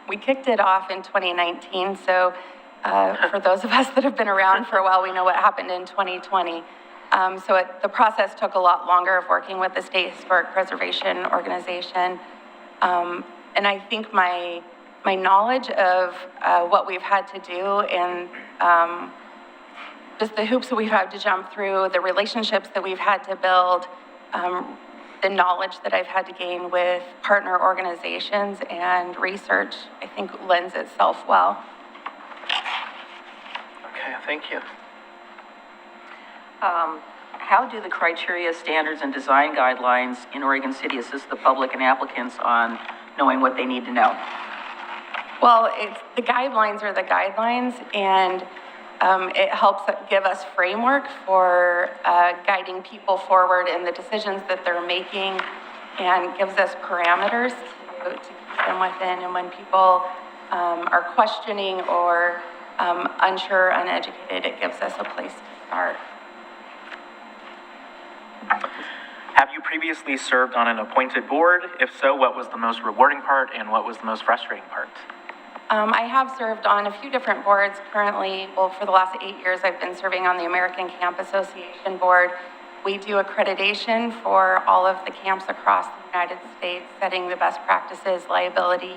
L: we kicked it off in 2019. So for those of us that have been around for a while, we know what happened in 2020. The process took a lot longer of working with the State Historic Preservation Organization. And I think my knowledge of what we've had to do and just the hoops that we've had to jump through, the relationships that we've had to build, the knowledge that I've had to gain with partner organizations and research, I think lends itself well.
G: Okay, thank you.
A: How do the criteria, standards, and design guidelines in Oregon City assist the public and applicants on knowing what they need to know?
L: Well, the guidelines are the guidelines, and it helps give us framework for guiding people forward in the decisions that they're making, and gives us parameters to keep them within. And when people are questioning or unsure, uneducated, it gives us a place to start.
D: Have you previously served on an appointed board? If so, what was the most rewarding part and what was the most frustrating part?
L: I have served on a few different boards currently. Well, for the last 8 years, I've been serving on the American Camp Association board. We do accreditation for all of the camps across the United States, setting the best practices, liability.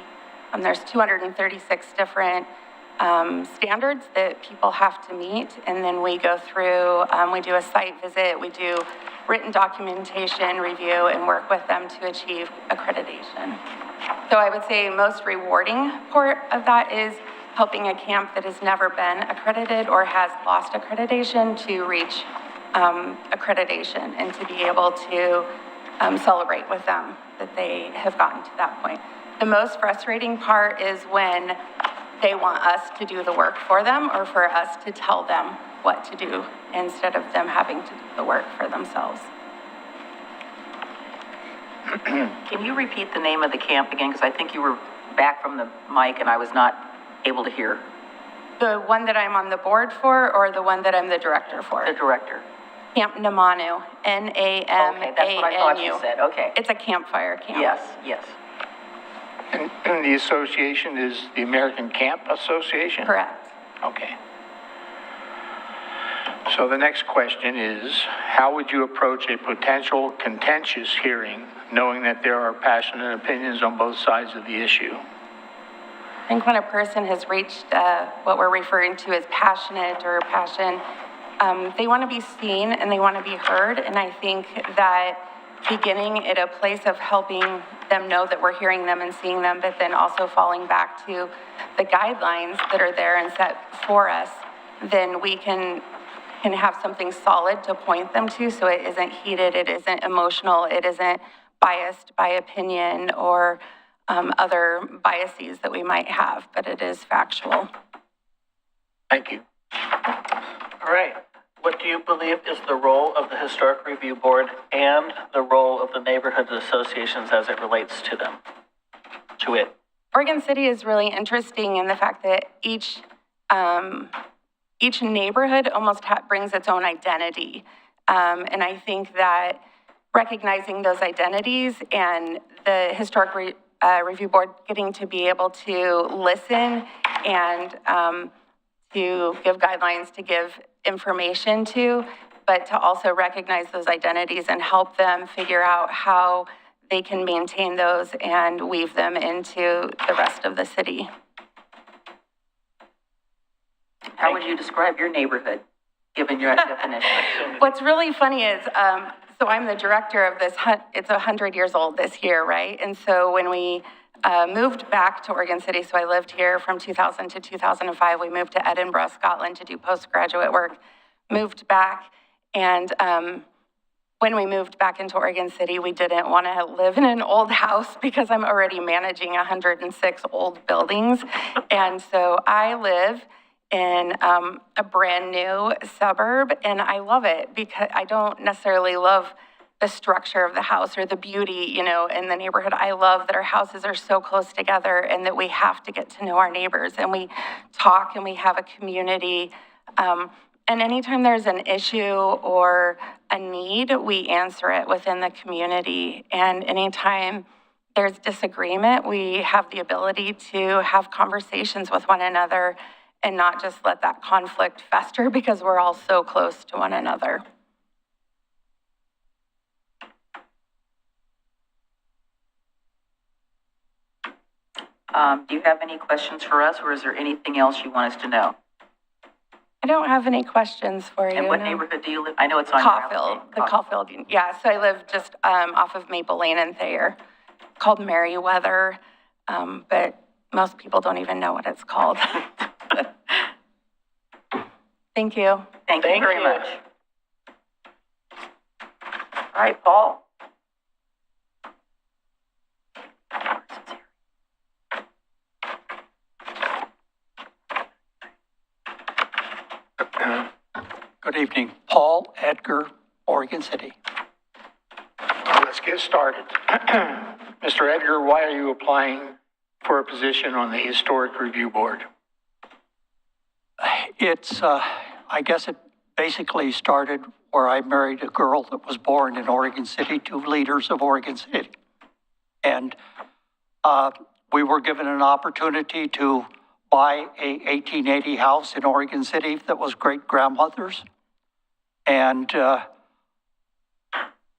L: There's 236 different standards that people have to meet, and then we go through, we do a site visit, we do written documentation review and work with them to achieve accreditation. So I would say most rewarding part of that is helping a camp that has never been accredited or has lost accreditation to reach accreditation and to be able to celebrate with them that they have gotten to that point. The most frustrating part is when they want us to do the work for them or for us to tell them what to do instead of them having to do the work for themselves.
A: Can you repeat the name of the camp again? Because I think you were back from the mic and I was not able to hear.
L: The one that I'm on the board for or the one that I'm the director for?
A: The director.
L: Camp Namanu, N-A-M-A-N-U.
A: Okay, that's what I thought you said, okay.
L: It's a campfire camp.
A: Yes, yes.
C: And the association is the American Camp Association?
L: Correct.
C: Okay. So the next question is, how would you approach a potential contentious hearing, knowing that there are passionate opinions on both sides of the issue?
L: I think when a person has reached what we're referring to as passionate or passion, they want to be seen and they want to be heard. And I think that beginning at a place of helping them know that we're hearing them and seeing them, but then also falling back to the guidelines that are there and set for us, then we can have something solid to point them to so it isn't heated, it isn't emotional, it isn't biased by opinion or other biases that we might have, but it is factual.
C: Thank you.
G: All right. What do you believe is the role of the Historic Review Board and the role of the neighborhood associations as it relates to them? To it.
L: Oregon City is really interesting in the fact that each neighborhood almost brings its own identity. And I think that recognizing those identities and the Historic Review Board getting to be able to listen and to give guidelines, to give information to, but to also recognize those identities and help them figure out how they can maintain those and weave them into the rest of the city.
A: How would you describe your neighborhood, given your definition?
L: What's really funny is, so I'm the director of this, it's 100 years old this year, right? And so when we moved back to Oregon City, so I lived here from 2000 to 2005. We moved to Edinburgh, Scotland to do postgraduate work, moved back, and when we moved back into Oregon City, we didn't want to live in an old house because I'm already managing 106 old buildings. And so I live in a brand new suburb, and I love it because I don't necessarily love the structure of the house or the beauty, you know, in the neighborhood. I love that our houses are so close together and that we have to get to know our neighbors and we talk and we have a community. And anytime there's an issue or a need, we answer it within the community. And anytime there's disagreement, we have the ability to have conversations with one another and not just let that conflict fester because we're all so close to one another.
A: Do you have any questions for us, or is there anything else you want us to know?
L: I don't have any questions for you.
A: And what
L: no.
A: neighborhood do you live? I know it's on
L: Caulfield, the Caulfield. Yeah, so I live just off of Maple Lane and Thayer, called Merriweather, but most people don't even know what it's called. Thank you.
A: Thank you very much. All right, Paul.
M: Good evening. Paul Edgar, Oregon City.
C: Let's get started. Mr. Edgar, why are you applying for a position on the Historic Review Board?
M: It's, I guess it basically started where I married a girl that was born in Oregon City, two leaders of Oregon City. And we were given an opportunity to buy a 1880 house in Oregon City that was great-grandmother's. And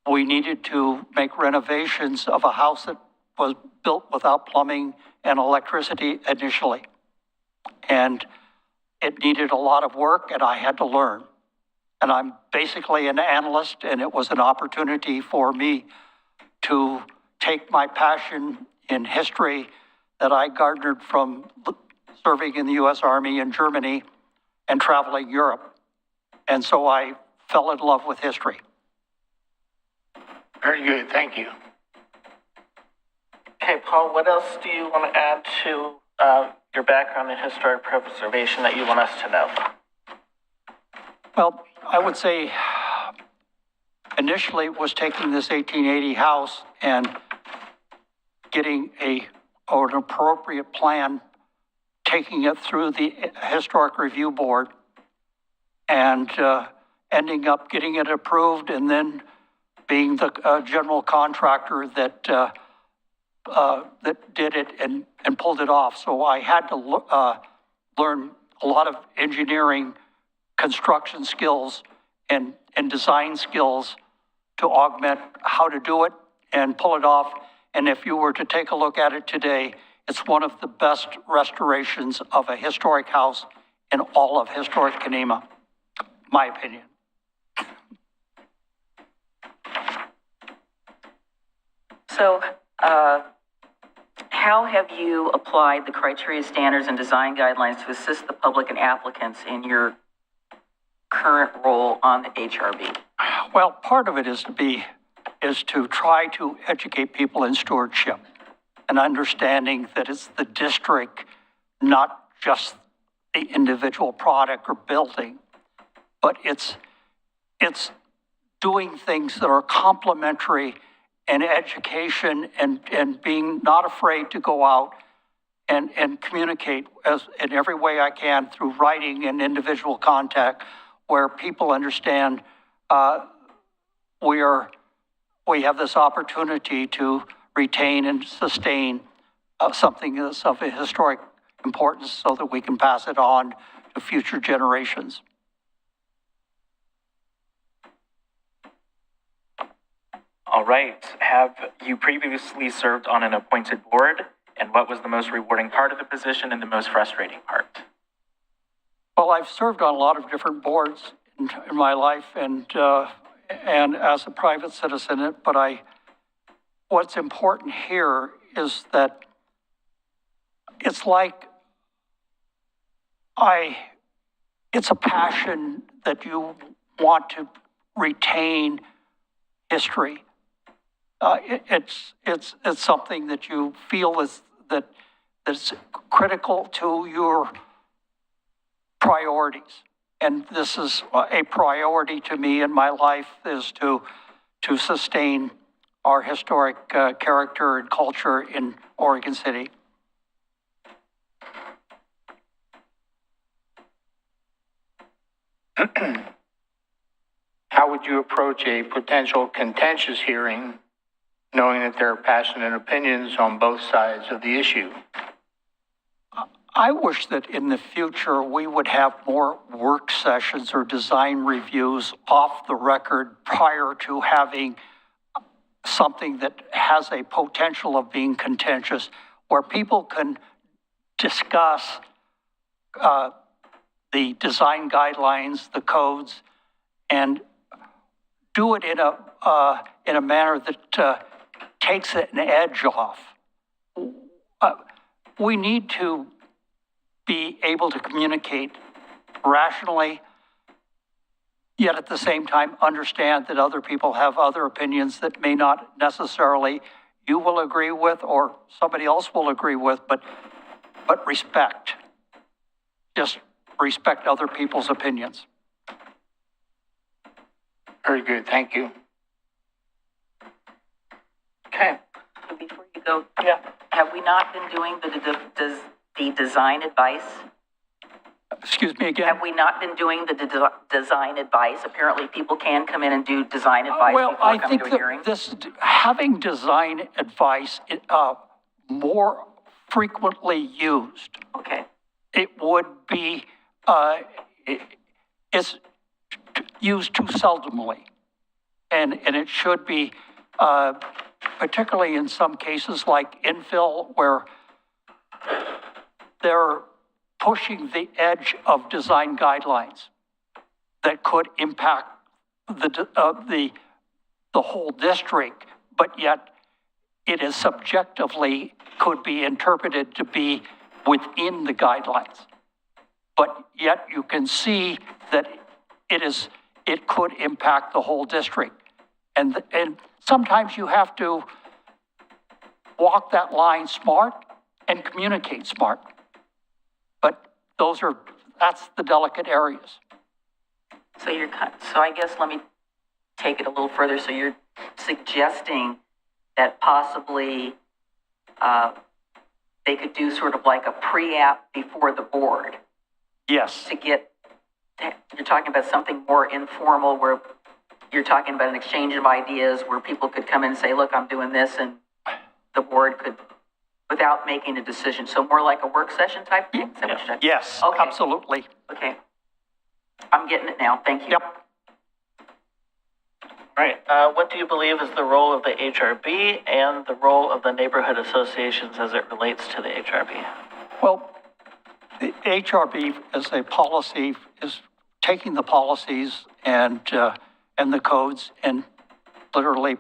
M: we needed to make renovations of a house that was built without plumbing and electricity initially. And it needed a lot of work, and I had to learn. And I'm basically an analyst, and it was an opportunity for me to take my passion in history that I garnered from serving in the U.S. Army in Germany and traveling Europe. And so I fell in love with history.
J: Very good, thank you.
G: Okay, Paul, what else do you want to add to your background in historic preservation that you want us to know?
M: Well, I would say initially it was taking this 1880 house and getting an appropriate plan, taking it through the Historic Review Board, and ending up getting it approved, and then being the general contractor that did it and pulled it off. So I had to learn a lot of engineering, construction skills, and design skills to augment how to do it and pull it off. And if you were to take a look at it today, it's one of the best restorations of a historic house in all of historic Kenema, my opinion.
A: So, how have you applied the criteria, standards, and design guidelines to assist the public and applicants in your current role on the HRB?
M: Well, part of it is to try to educate people in stewardship and understanding that it's the district, not just the individual product or building, but it's doing things that are complementary and education and being not afraid to go out and communicate in every way I can through writing and individual contact, where people understand we have this opportunity to retain and sustain something that's of a historic importance so that we can pass it on to future generations.
D: All right. Have you previously served on an appointed board? And what was the most rewarding part of the position and the most frustrating part?
M: Well, I've served on a lot of different boards in my life and as a private citizen, but what's important here is that it's like it's a passion that you want to retain history. It's something that you feel that's critical to your priorities. And this is a priority to me in my life, is to sustain our historic character and culture in Oregon City.
C: How would you approach a potential contentious hearing, knowing that there are passionate opinions on both sides of the issue?
M: I wish that in the future we would have more work sessions or design reviews off the record prior to having something that has a potential of being contentious, where people can discuss the design guidelines, the codes, and do it in a manner that takes an edge off. We need to be able to communicate rationally, yet at the same time understand that other people have other opinions that may not necessarily you will agree with or somebody else will agree with, but respect. Just respect other people's opinions.
C: Very good, thank you.
G: Okay.
A: So before you go,
G: Yeah.
A: have we not been doing the design advice?
M: Excuse me again?
A: Have we not been doing the design advice? Apparently people can come in and do design advice
M: Well,
A: before
M: I
A: coming
M: think
A: to a hearing.
M: that having design advice more frequently used,
A: Okay.
M: it would be, it's used too seldomly. And it should be, particularly in some cases like infill, where they're pushing the edge of design guidelines. that could impact the whole district, but yet it is subjectively could be interpreted to be within the guidelines. But yet you can see that it could impact the whole district. And sometimes you have to walk that line smart and communicate smart. But that's the delicate areas.
A: So so I guess let me take it a little further. So you're suggesting that possibly they could do sort of like a pre-app before the board
M: Yes.
A: you're talking about something more informal where you're talking about an exchange of ideas where people could come in and say, look, I'm doing this, and the board could, without making a decision. So more like a work session type thing? Is that what you're saying?
M: Yes,
A: Okay.
M: absolutely.
A: Okay. I'm getting it now. Thank you.
M: Yep.
G: All right, what do you believe is the role of the HRB and the role of the neighborhood associations as it relates to the HRB?
M: Well, the HRB as a policy is taking the policies and the codes and literally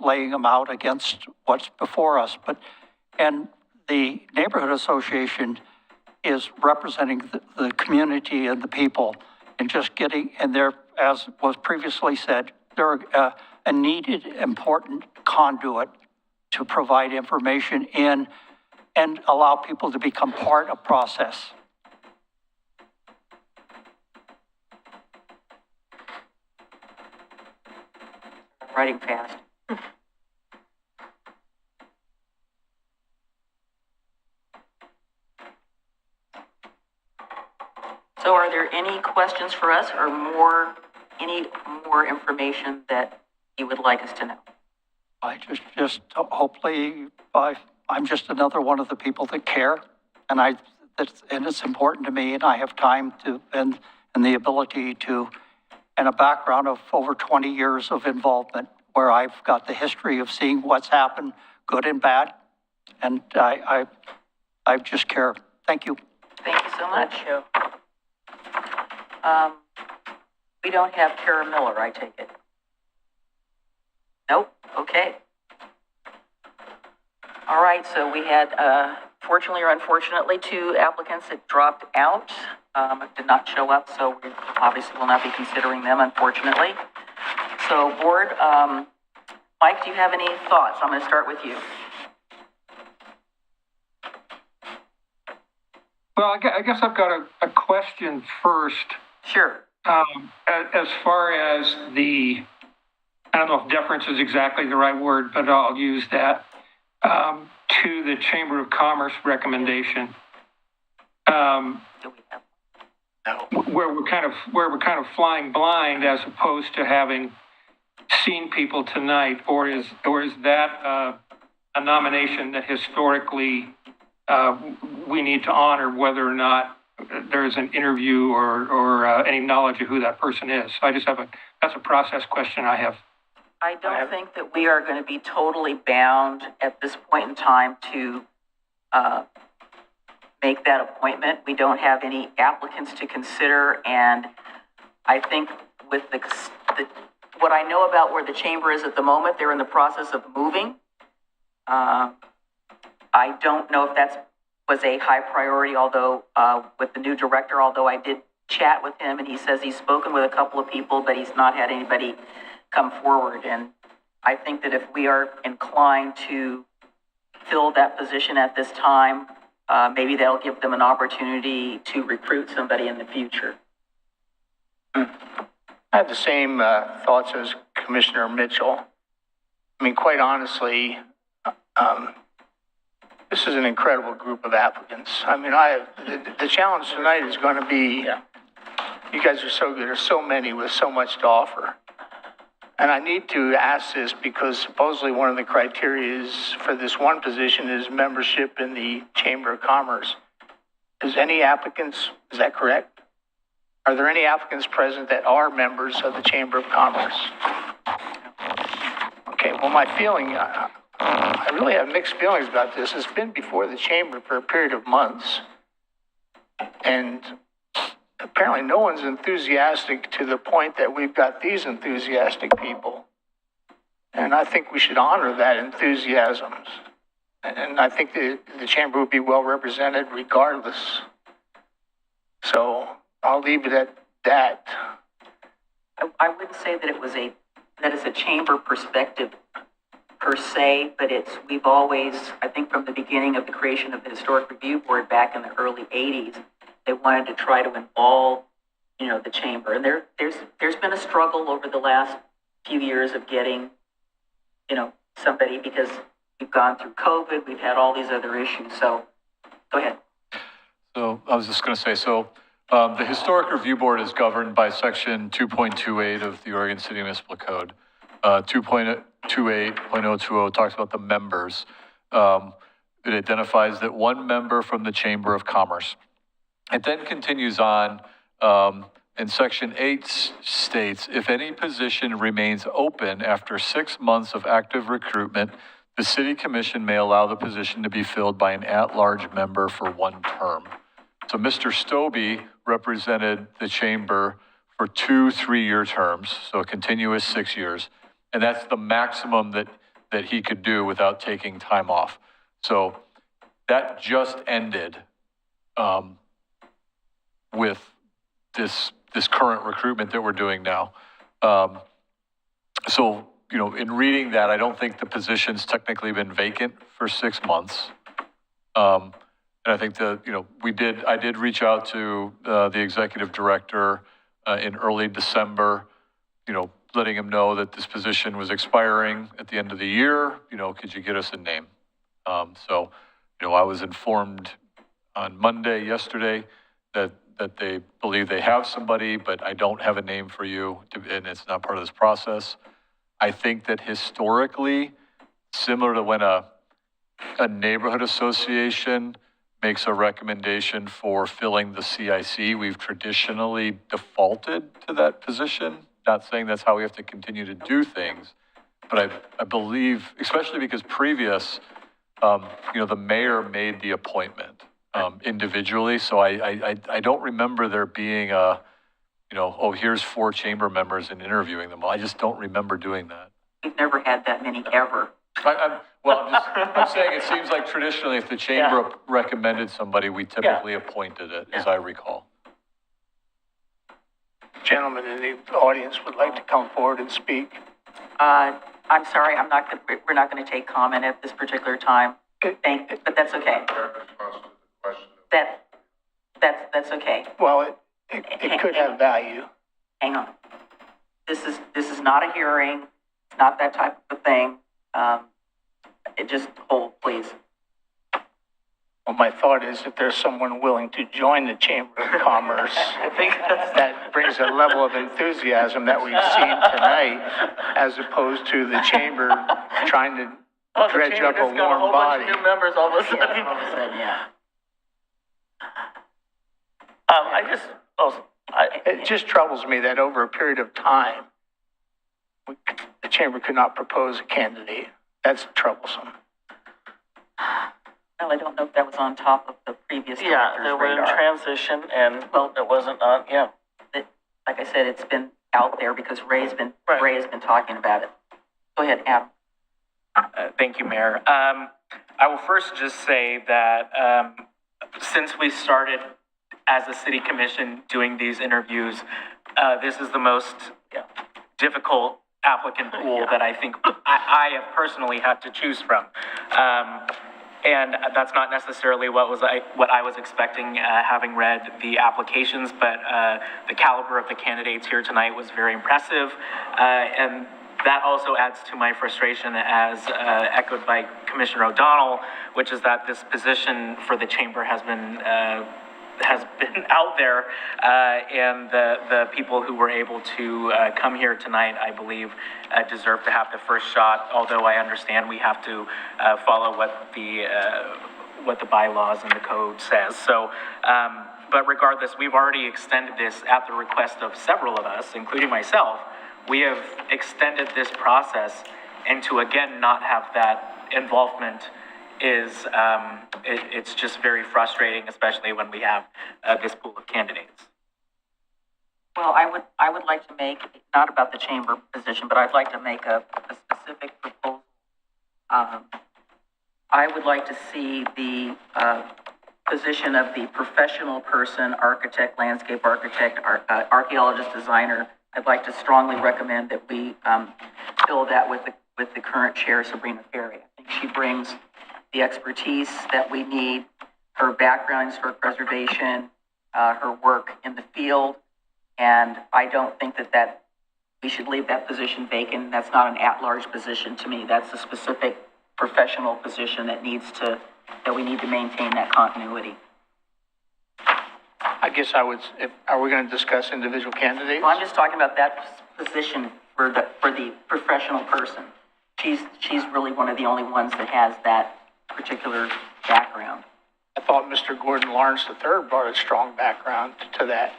M: laying them out against what's before us. And the neighborhood association is representing the community and the people and just and they're, as was previously said, they're a needed, important conduit to provide information in and allow people to become part of process.
A: Writing fast. So are there any questions for us or any more information that you would like us to know?
M: I just hopefully I'm just another one of the people that care, and it's important to me, and I have time to and the ability to, and a background of over 20 years of involvement where I've got the history of seeing what's happened, good and bad, and I just care. Thank you.
A: Thank you so much. We don't have Kara Miller, I take it. Nope, okay. All right, so we had, fortunately or unfortunately, 2 applicants that dropped out, did not show up, so we obviously will not be considering them, unfortunately. So board, Mike, do you have any thoughts? I'm going to start with you.
N: Well, I guess I've got a question first.
A: Sure.
N: As far as I don't know if deference is exactly the right word, but I'll use that, to the Chamber of Commerce recommendation, where we're kind of flying blind as opposed to having seen people tonight, or is that a nomination that historically we need to honor whether or not there's an interview or any knowledge of who that person is? So I just have that's a process question I have.
A: I don't think that we are going to be totally bound at this point in time to make that appointment. We don't have any applicants to consider, and I think with what I know about where the chamber is at the moment, they're in the process of moving. I don't know if that was a high priority, although with the new director, although I did chat with him and he says he's spoken with a couple of people, but he's not had anybody come forward. And I think that if we are inclined to fill that position at this time, maybe that'll give them an opportunity to recruit somebody in the future.
C: I have the same thoughts as Commissioner Mitchell. I mean, quite honestly, this is an incredible group of applicants. I mean, the challenge tonight is going to be, you guys are so good. There's so many with so much to offer. And I need to ask this because supposedly one of the criteria for this one position is membership in the Chamber of Commerce. Is that correct? Are there any applicants present that are members of the Chamber of Commerce? Okay, well, my feeling, I really have mixed feelings about this. It's been before the Chamber for a period of months. And apparently no one's enthusiastic to the point that we've got these enthusiastic people. And I think we should honor that enthusiasm. And I think the chamber would be well represented regardless. So I'll leave it at that.
A: I wouldn't say that it's a chamber perspective per se, but we've always, I think from the beginning of the creation of the Historic Review Board back in the early 80s, they wanted to try to involve, the chamber. And there's been a struggle over the last few years of getting, somebody, because we've gone through COVID, we've had all these other issues. So go ahead.
E: So I was just going to say, the Historic Review Board is governed by Section 2.28 of the Oregon City Municipal Code. 2.28.020 talks about the members. It identifies that one member from the Chamber of Commerce. It then continues on, and Section 8 states, if any position remains open after 6 months of active recruitment, the City Commission may allow the position to be filled by an at-large member for one term. So Mr. Stobie represented the chamber for 2 3-year terms, so a continuous 6 years. And that's the maximum that he could do without taking time off. So that just ended with this current recruitment that we're doing now. In reading that, I don't think the position's technically been vacant for 6 months. And I think I did reach out to the executive director in early December, letting him know that this position was expiring at the end of the year. Could you get us a name? I was informed on Monday, yesterday, that they believe they have somebody, but I don't have a name for you, and it's not part of this process. I think that historically, similar to when a neighborhood association makes a recommendation for filling the CIC, we've traditionally defaulted to that position. Not saying that's how we have to continue to do things, but I believe, especially because previous, the mayor made the appointment individually. So I don't remember there being here's 4 chamber members and interviewing them. I just don't remember doing that.
A: We've never had that many ever.
E: I'm saying it seems like traditionally if the chamber recommended somebody, we typically appointed it, as I recall.
C: Gentlemen in the audience would like to come forward and speak.
A: I'm sorry, we're not going to take comment at this particular time. But that's okay. That's okay.
C: Well, it could have value.
A: Hang on. This is not a hearing. It's not that type of a thing. Just hold, please.
C: Well, my thought is if there's someone willing to join the Chamber of Commerce,
G: I think
C: that brings a level of enthusiasm that we've seen tonight, as opposed to the chamber trying to dredge up a warm
G: got a whole
C: body.
G: bunch of new members all of a sudden.
A: All of a sudden, yeah.
C: It just troubles me that over a period of time, the chamber could not propose a candidate. That's troublesome.
A: Well, I don't know if that was on top of the previous director's
G: they were in
A: radar.
G: transition, and it wasn't on.
A: Like I said, it's been out there because Ray has been talking about it. Go ahead, Adam.
D: Thank you, Mayor. I will first just say that since we started as a city commission doing these interviews, this is the most difficult applicant pool that I think I have personally had to choose from. And that's not necessarily what I was expecting, having read the applications, but the caliber of the candidates here tonight was very impressive. And that also adds to my frustration, as echoed by Commissioner O'Donnell, which is that this position for the chamber has been out there, and the people who were able to come here tonight, I believe, deserve to have the first shot, although I understand we have to follow what the bylaws and the code says. So, but regardless, we've already extended this at the request of several of us, including myself. We have extended this process, and to again not have that involvement it's just very frustrating, especially when we have this pool of candidates.
A: Well, I would like to make, not about the chamber position, but I'd like to make a specific proposal. I would like to see the, position of the professional person, architect, landscape architect, archaeologist, designer. I'd like to strongly recommend that we, fill that with the current chair, Sabrina Ferry. I think she brings the expertise that we need, her background in historic preservation, her work in the field. And I don't think that we should leave that position vacant. That's not an at-large position to me. That's a specific professional position that we need to maintain that continuity.
C: I guess are we going to discuss individual candidates?
A: Well, I'm just talking about that position for the professional person. She's really one of the only ones that has that particular background.
C: I thought Mr. Gordon Lawrence III brought a strong background to that.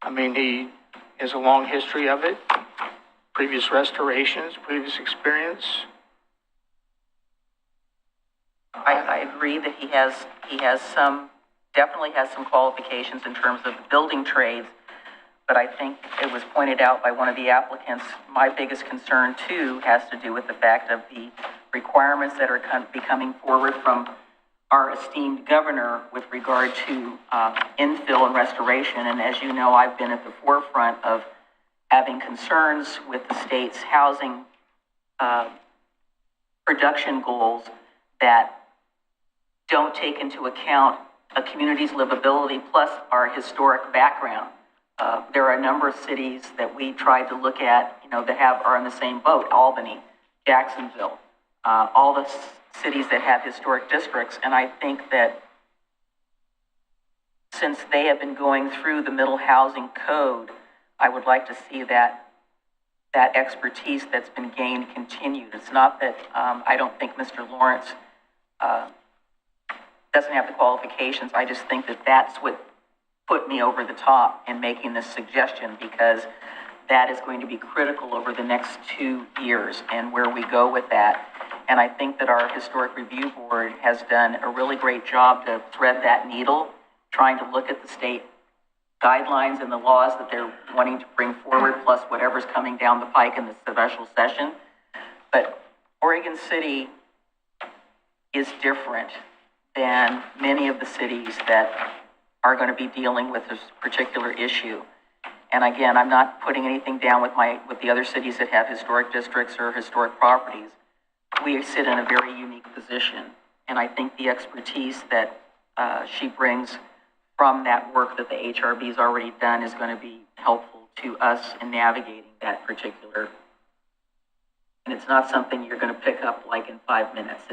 C: I mean, he has a long history of it, previous restorations, previous experience.
A: I agree that he definitely has some qualifications in terms of building trades, but I think it was pointed out by one of the applicants, my biggest concern too has to do with the fact of the requirements that are coming forward from our esteemed governor with regard to infill and restoration. And as you know, I've been at the forefront of having concerns with the state's housing production goals that don't take into account a community's livability plus our historic background. There are a number of cities that we tried to look at, that are in the same boat: Albany, Jacksonville, all the cities that have historic districts. And I think that since they have been going through the middle housing code, I would like to see that expertise that's been gained continued. It's not that I don't think Mr. Lawrence doesn't have the qualifications. I just think that that's what put me over the top in making this suggestion, because that is going to be critical over the next 2 years and where we go with that. And I think that our Historic Review Board has done a really great job to thread that needle, trying to look at the state guidelines and the laws that they're wanting to bring forward, plus whatever's coming down the pike in the special session. But Oregon City is different than many of the cities that are going to be dealing with this particular issue. And again, I'm not putting anything down with the other cities that have historic districts or historic properties. We sit in a very unique position. And I think the expertise that she brings from that work that the HRB has already done is going to be helpful to us in navigating that particular. And it's not something you're going to pick up like in 5 minutes.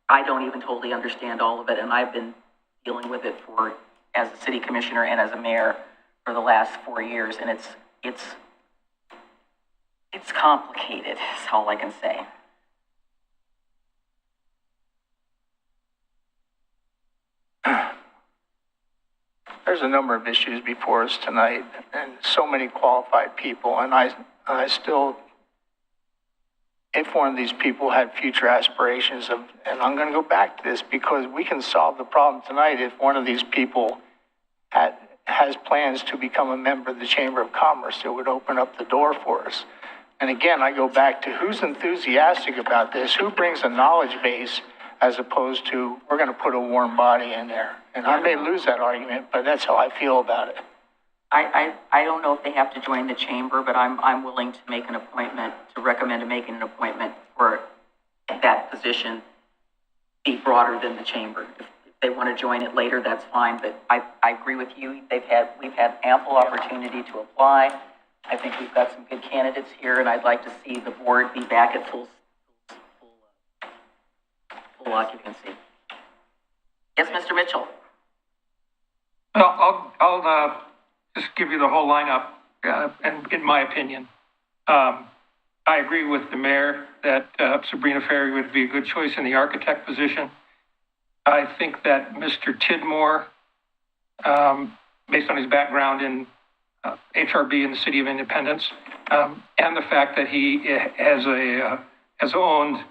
A: I don't even totally understand all of it, and I've been dealing with it as a city commissioner and as a mayor for the last 4 years, and it's complicated, is all I can say.
C: There's a number of issues before us tonight, and so many qualified people, and I still, if one of these people had future aspirations of, and I'm going to go back to this because we can solve the problem tonight if one of these people has plans to become a member of the Chamber of Commerce, it would open up the door for us. And again, I go back to who's enthusiastic about this, who brings a knowledge base, as opposed to we're going to put a warm body in there. And I may lose that argument, but that's how I feel about it.
A: I don't know if they have to join the chamber, but I'm willing to make an appointment, to recommend making an appointment for that position be broader than the chamber. If they want to join it later, that's fine, but I agree with you. We've had ample opportunity to apply. I think we've got some good candidates here, and I'd like to see the board be back at full occupancy. Yes, Mr. Mitchell.
N: Well, I'll just give you the whole lineup, and in my opinion. I agree with the mayor that Sabrina Ferry would be a good choice in the architect position. I think that Mr. Tidmore, based on his background in HRB in the City of Independence, and the fact that he has owned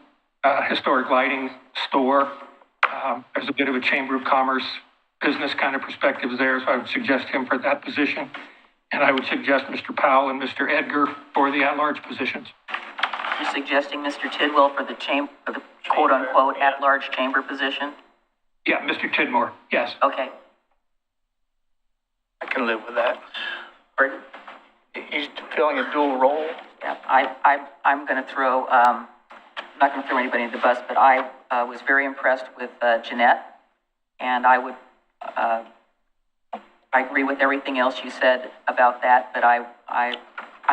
N: a historic lighting store, there's a bit of a Chamber of Commerce business kind of perspectives there, so I would suggest him for that position. And I would suggest Mr. Powell and Mr. Edgar for the at-large positions.
A: You're suggesting Mr. Tidwell for the quote-unquote at-large chamber position?
N: Yeah, Mr. Tidmore, yes.
A: Okay.
C: I can live with that.
A: Pardon?
C: He's filling a dual role.
A: Yeah, I'm going to throw, I'm not going to throw anybody in the bus, but I was very impressed with Jeanette, and I agree with everything else you said about that, but I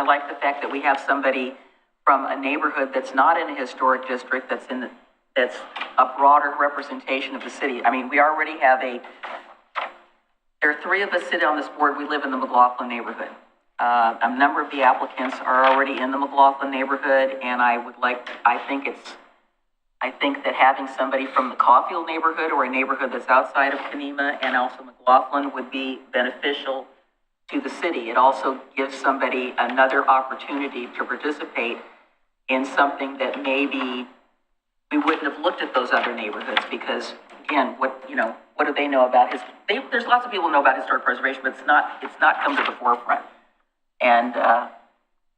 A: like the fact that we have somebody from a neighborhood that's not in a historic district, that's a broader representation of the city. I mean, we already have there are three of us sit on this board, we live in the McLaughlin neighborhood. A number of the applicants are already in the McLaughlin neighborhood, and I think that having somebody from the Caulfield neighborhood or a neighborhood that's outside of Kenema and also McLaughlin would be beneficial to the city. It also gives somebody another opportunity to participate in something that maybe we wouldn't have looked at those other neighborhoods because, again, what do they know about there's lots of people who know about historic preservation, but it's not come to the forefront. And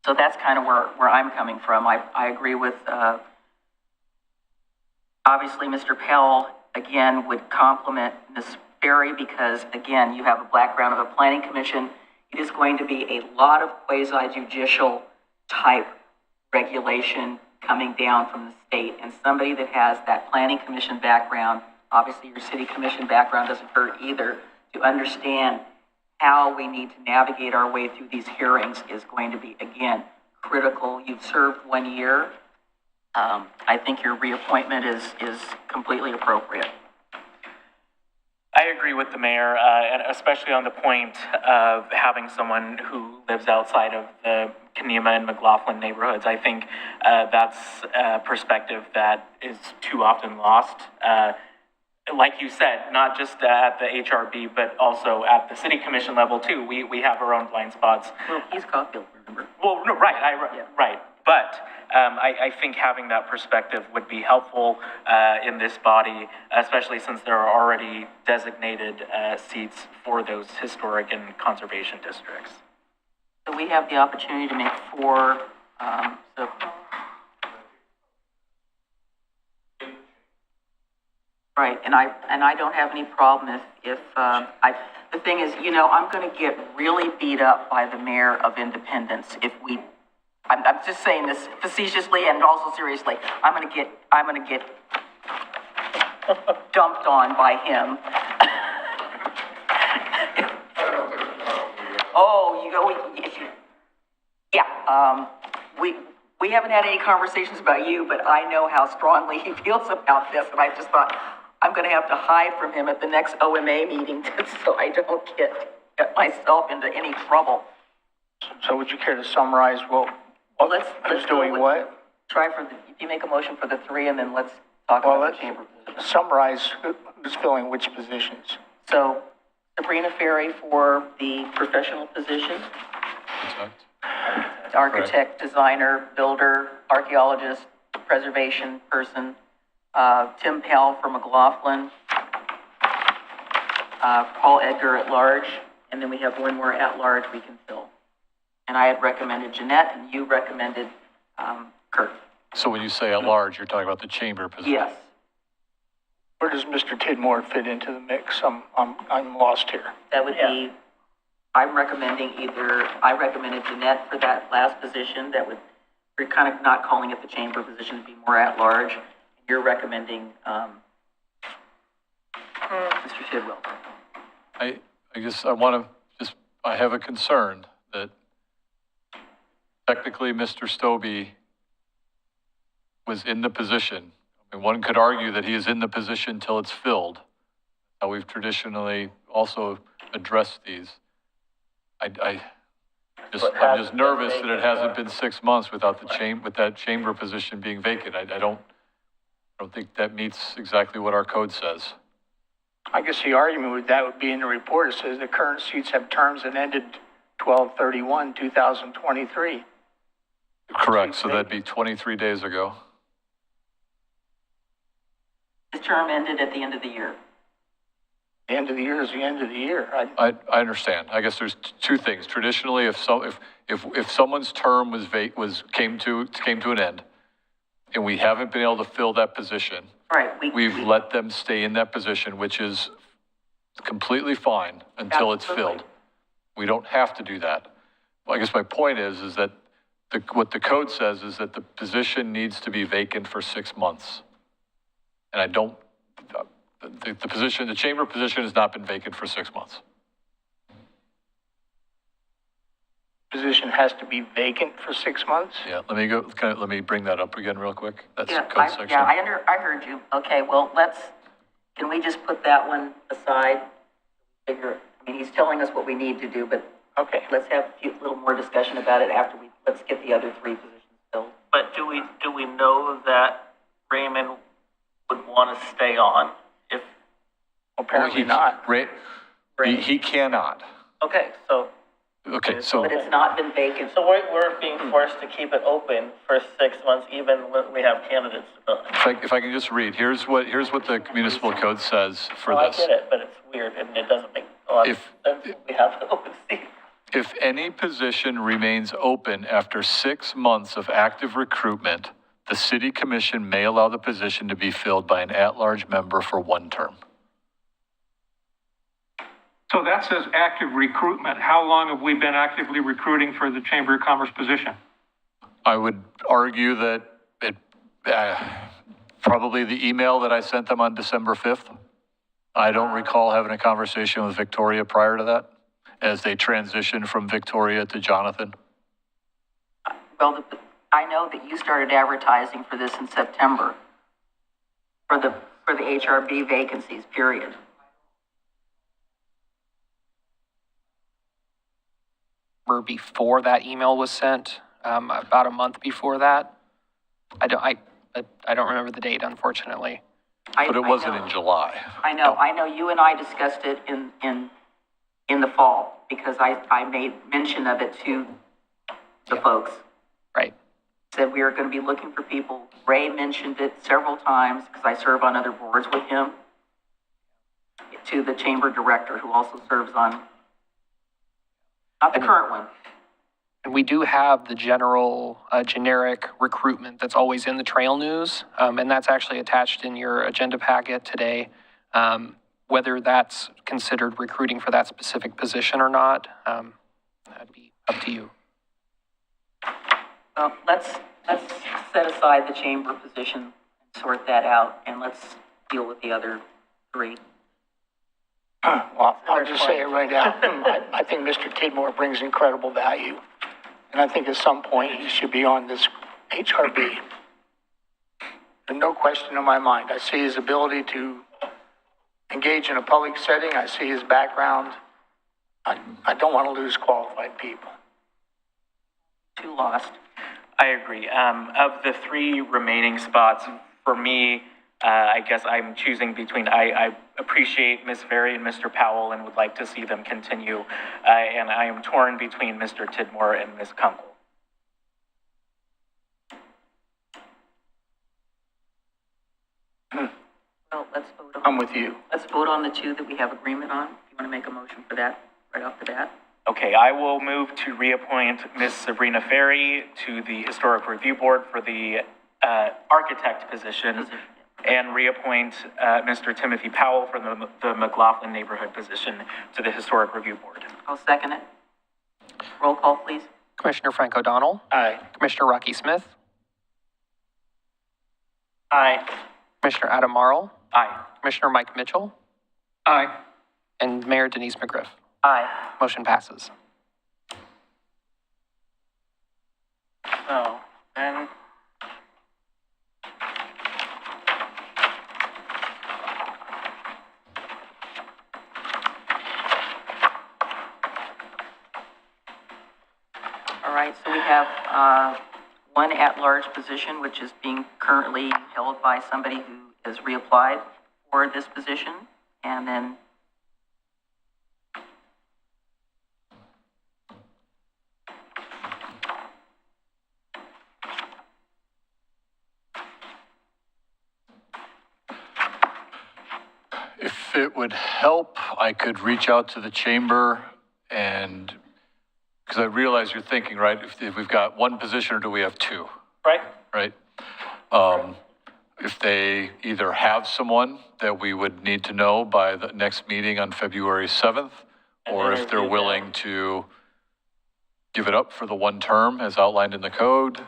A: so that's kind of where I'm coming from. I agree with, obviously, Mr. Pell, again, would compliment Ms. Berry because, again, you have a background of a planning commission. It is going to be a lot of quasi-judicial type regulation coming down from the state. And somebody that has that planning commission background, obviously your city commission background doesn't hurt either, to understand how we need to navigate our way through these hearings is going to be, again, critical. You've served 1 year. I think your reappointment is completely appropriate.
D: I agree with the mayor, and especially on the point of having someone who lives outside of the Kenema and McLaughlin neighborhoods. I think that's a perspective that is too often lost. Like you said, not just at the HRB, but also at the city commission level too. We have our own blind spots.
A: Well, he's Caulfield, remember?
D: Well, no, right, right. But I think having that perspective would be helpful in this body, especially since there are already designated seats for those historic and conservation districts.
A: So we have the opportunity to make 4, right, and I don't have any problem if the thing is, I'm going to get really beat up by the mayor of Independence if I'm just saying this facetiously and also seriously. I'm going to get dumped on by him. Oh, we haven't had any conversations about you, but I know how strongly he feels about this, and I just thought I'm going to have to hide from him at the next OMA meeting so I don't get myself into any trouble.
C: So would you care to summarize who's doing what?
A: If you make a motion for the 3, and then let's talk about the chamber position.
C: Summarize who's filling which positions.
A: So Sabrina Ferry for the professional position. Architect, designer, builder, archaeologist, preservation person. Tim Pell for McLaughlin. Paul Edgar at large. And then we have one more at large we can fill. And I had recommended Jeanette, and you recommended Kurt.
E: So when you say at large, you're talking about the chamber position?
A: Yes.
C: Where does Mr. Tidmore fit into the mix? I'm lost here.
A: That would be, I recommended Jeanette for that last position. We're kind of not calling it the chamber position, to be more at large. You're recommending Mr. Tidwell.
E: I have a concern that technically Mr. Stobie was in the position. I mean, one could argue that he is in the position till it's filled. How we've traditionally also addressed these. I'm just nervous that it hasn't been 6 months without that chamber position being vacant. I don't think that meets exactly what our code says.
C: I guess the argument with that would be in the report. It says the current seats have terms that ended 12/31/2023.
E: Correct, so that'd be 23 days ago.
A: His term ended at the end of the year.
C: The end of the year is the end of the year.
E: I understand. I guess there's two things. Traditionally, if someone's term came to an end, and we haven't been able to fill that position,
A: Right.
E: we've let them stay in that position, which is completely fine until it's
A: Absolutely.
E: filled. We don't have to do that. Well, I guess my point is that what the code says is that the position needs to be vacant for 6 months. And I don't, the chamber position has not been vacant for 6 months.
C: Position has to be vacant for 6 months?
E: Yeah, let me bring that up again real quick. That's
A: Yeah,
E: code section.
A: I heard you. Okay, well, can we just put that one aside? He's telling us what we need to do, but
C: Okay.
A: let's have a little more discussion about it after let's get the other 3 positions filled.
G: But do we know that Raymond would want to stay on if,
C: Apparently not.
E: He cannot.
G: okay, so,
E: Okay, so.
A: But it's not been vacant.
G: so we're being forced to keep it open for 6 months even when we have candidates to fill it.
E: If I can just read, here's what the municipal code says for
G: Well,
E: this.
G: I get it, but it's weird and it doesn't make a lot of sense when we have the open seat.
E: If any position remains open after 6 months of active recruitment, the city commission may allow the position to be filled by an at-large member for 1 term.
N: So that says active recruitment. How long have we been actively recruiting for the Chamber of Commerce position?
E: I would argue that probably the email that I sent them on December 5th. I don't recall having a conversation with Victoria prior to that, as they transitioned from Victoria to Jonathan.
A: Well, I know that you started advertising for this in September for the HRB vacancies, period.
B: Before that email was sent, about a month before that. I don't remember the date, unfortunately.
E: But it wasn't in July.
A: I know you and I discussed it in the fall, because I made mention of it to the folks.
B: Right.
A: Said we are going to be looking for people. Ray mentioned it several times, because I serve on other boards with him, to the chamber director, who also serves on, not the current one.
B: And we do have the generic recruitment that's always in the trail news, and that's actually attached in your agenda packet today. Whether that's considered recruiting for that specific position or not, that'd be up to you.
A: Well, let's set aside the chamber position and sort that out, and let's deal with the other 3.
C: Well, I'll just say it right now. I think Mr. Tidmore brings incredible value. And I think at some point he should be on this HRB. There's no question in my mind. I see his ability to engage in a public setting. I see his background. I don't want to lose qualified people.
A: 2 lost.
D: I agree. Of the 3 remaining spots, for me, I guess I'm choosing between, I appreciate Ms. Ferry and Mr. Powell and would like to see them continue. And I am torn between Mr. Tidmore and Ms. Kunkel.
A: Well, let's vote on.
C: I'm with you.
A: Let's vote on the 2 that we have agreement on. You want to make a motion for that right off the bat?
D: Okay, I will move to reappoint Ms. Sabrina Ferry to the Historic Review Board for the architect position, and reappoint Mr. Timothy Powell for the McLaughlin neighborhood position to the Historic Review Board.
A: I'll second it. Roll call, please.
B: Commissioner Frank O'Donnell.
C: Aye.
B: Commissioner Rocky Smith.
G: Aye.
B: Commissioner Adam Marl.
D: Aye.
B: Commissioner Mike Mitchell.
N: Aye.
B: And Mayor Denise McGriff.
A: Aye.
B: Motion passes.
G: So, and
A: All right, so we have 1 at-large position, which is being currently held by somebody who has reapplied for this position, and then
E: If it would help, I could reach out to the chamber and, because I realize you're thinking, right, if we've got one position or do we have two,
G: Right?
E: right? If they either have someone that we would need to know by the next meeting on February 7th, or if they're
G: interview
E: willing to give it up for the one term as outlined in the code.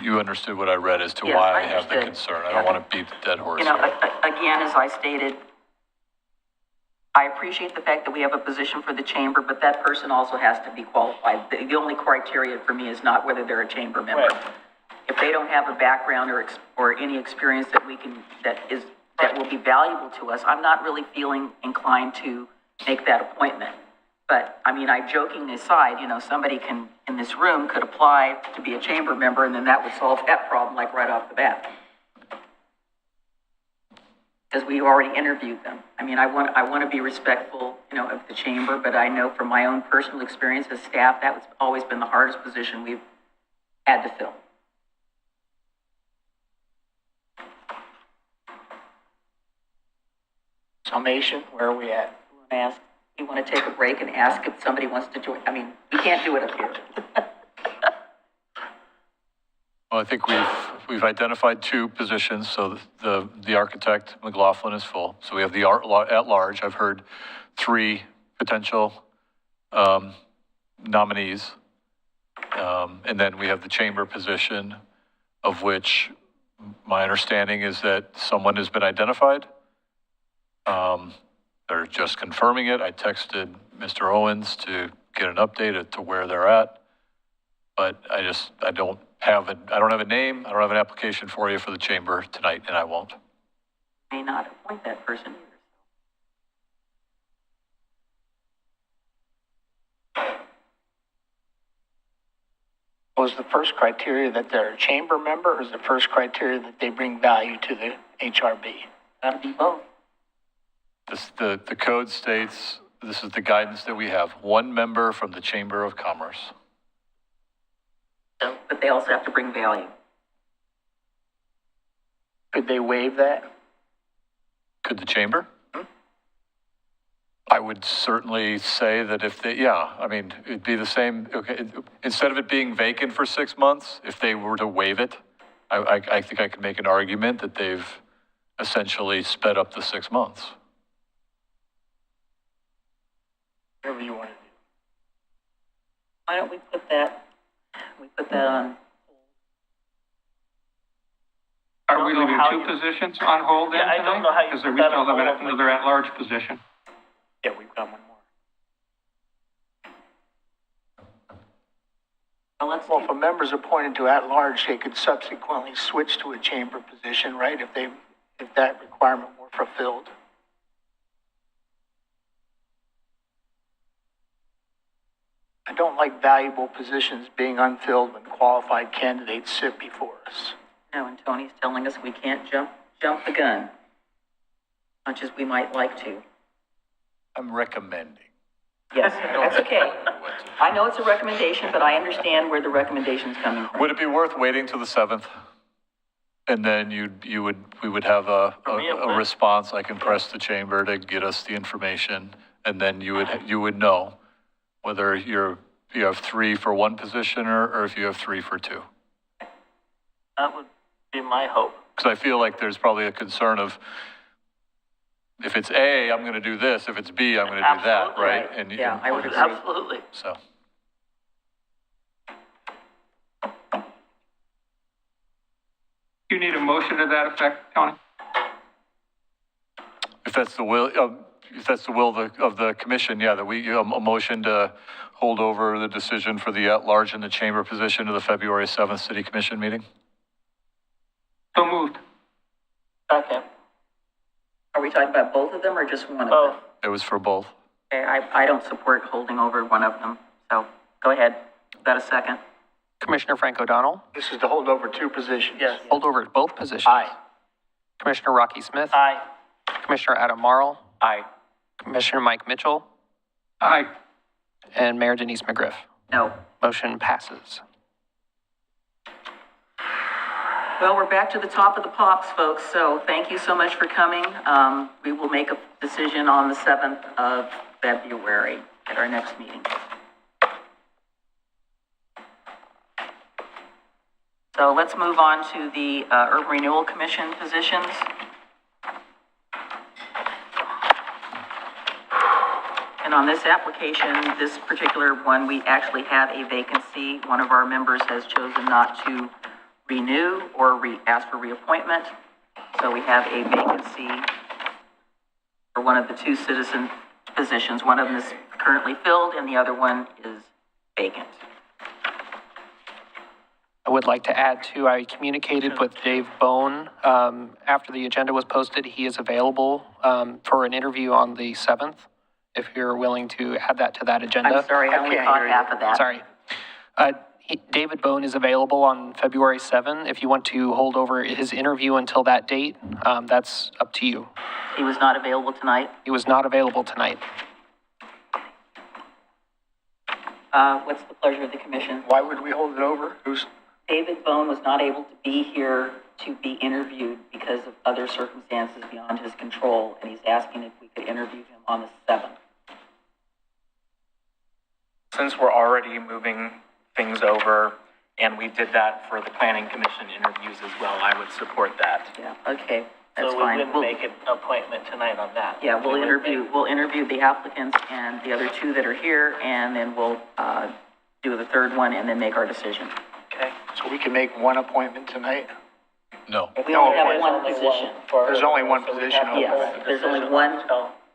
E: You understood what I read as to
A: Yes,
E: why
A: I
E: I have the
A: understood.
E: concern. I don't want to beat the dead horse
A: You know,
E: here.
A: again, as I stated, I appreciate the fact that we have a position for the chamber, but that person also has to be qualified. The only criteria for me is not whether they're a chamber member.
G: Right.
A: If they don't have a background or any experience that that will be valuable to us, I'm not really feeling inclined to make that appointment. But, I mean, joking aside, you know, somebody in this room could apply to be a chamber member, and then that would solve that problem, like right off the bat. Because we already interviewed them. I mean, I want to be respectful, you know, of the chamber, but I know from my own personal experience as staff, that's always been the hardest position we've had to fill.
J: Summation, where are we at?
A: You want to take a break and ask if somebody wants to join? I mean, we can't do it up here.
E: Well, I think we've identified two positions, so the architect, McLaughlin, is full. So we have the at-large. I've heard three potential nominees. And then we have the chamber position, of which my understanding is that someone has been identified. They're just confirming it. I texted Mr. Owens to get an update as to where they're at. But I don't have a name, I don't have an application for you for the chamber tonight, and I won't.
A: May not appoint that person either.
J: Was the first criteria that they're a chamber member, or is the first criteria that they bring value to the HRB?
A: Gotta be both.
E: The code states, this is the guidance that we have, one member from the Chamber of Commerce.
A: So, but they also have to bring value.
J: Could they waive that?
E: Could the chamber? I would certainly say that if they, yeah, I mean, it'd be the same, okay, instead of it being vacant for 6 months, if they were to waive it, I think I could make an argument that they've essentially sped up the 6 months.
J: Whatever you want to do.
A: Why don't we put that on?
N: Are we leaving two positions on hold then
G: Yeah, I
N: tonight?
G: don't know how you
N: Because
G: put
N: we
G: that
N: still
G: on
N: have
G: hold.
N: another at-large position.
J: Yeah, we've got one more. Well, if a member's appointed to at-large, they could subsequently switch to a chamber position, right? If that requirement were fulfilled. I don't like valuable positions being unfilled when qualified candidates sit before us.
A: No, and Tony's telling us we can't jump the gun, much as we might like to.
E: I'm recommending.
A: Yes, that's okay. I know it's a recommendation, but I understand where the recommendation's coming from.
E: Would it be worth waiting till the 7th? And then we would have a response. I can press the chamber to get us the information, and then you would know whether you have 3 for one position or if you have 3 for 2.
G: That would be my hope.
E: Because I feel like there's probably a concern of, if it's A, I'm going to do this. If it's B, I'm going to do that,
G: Absolutely.
E: right? And
A: Yeah, I would agree.
G: Absolutely.
E: So.
N: Do you need a motion to that effect, Tony?
E: If that's the will of the commission, yeah, that a motion to hold over the decision for the at-large and the chamber position to the February 7th city commission meeting.
N: So moved.
G: Okay.
A: Are we talking about both of them or just one of
G: Both.
A: them?
E: It was for both.
A: Okay, I don't support holding over one of them, so go ahead. Is that a second?
B: Commissioner Frank O'Donnell,
J: This is to hold over 2 positions.
G: Yes.
B: hold over both positions.
J: Aye.
B: Commissioner Rocky Smith,
G: Aye.
B: Commissioner Adam Marl,
D: Aye.
B: Commissioner Mike Mitchell,
N: Aye.
B: and Mayor Denise McGriff.
A: No.
B: Motion passes.
A: Well, we're back to the top of the pops, folks, so thank you so much for coming. We will make a decision on the 7th of February at our next meeting. So let's move on to the Urban Renewal Commission positions. And on this application, this particular one, we actually have a vacancy. One of our members has chosen not to renew or ask for reappointment. So we have a vacancy for one of the two citizen positions. One of them is currently filled and the other one is vacant.
B: I would like to add too, I communicated with Dave Bone after the agenda was posted. He is available for an interview on the 7th, if you're willing to add that to that agenda.
A: I'm sorry, I only caught half of that.
B: Sorry. David Bone is available on February 7th. If you want to hold over his interview until that date, that's up to you.
A: He was not available tonight?
B: He was not available tonight.
A: What's the pleasure of the commission?
C: Why would we hold it over?
A: David Bone was not able to be here to be interviewed because of other circumstances beyond his control, and he's asking if we could interview him on the 7th.
D: Since we're already moving things over, and we did that for the planning commission interviews as well, I would support that.
A: Yeah, okay, that's
G: So we
A: fine.
G: wouldn't make an appointment tonight on that?
A: Yeah, we'll interview the applicants and the other two that are here, and then we'll do the third one and then make our decision.
G: Okay.
C: So we can make one appointment tonight?
E: No.
A: We only have one position.
C: There's only one position open.
A: Yes, there's only one.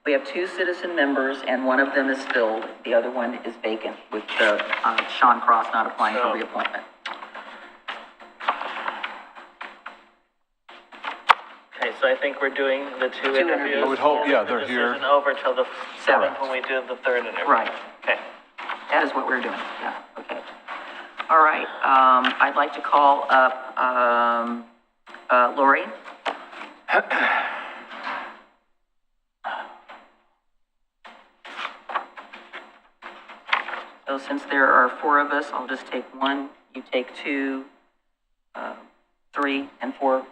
A: We have two citizen members, and one of them is filled. The other one is vacant, with Sean Cross not applying for reappointment.
G: Okay, so I think we're doing the two interviews.
E: I would hope, yeah, they're
G: The
E: here.
G: decision over till the 7th when we do the third interview.
A: Right.
G: Okay.
A: That is what we're doing, yeah, okay. All right, I'd like to call up Lori. So since there are four of us, I'll just take one, you take two, 3, and 4.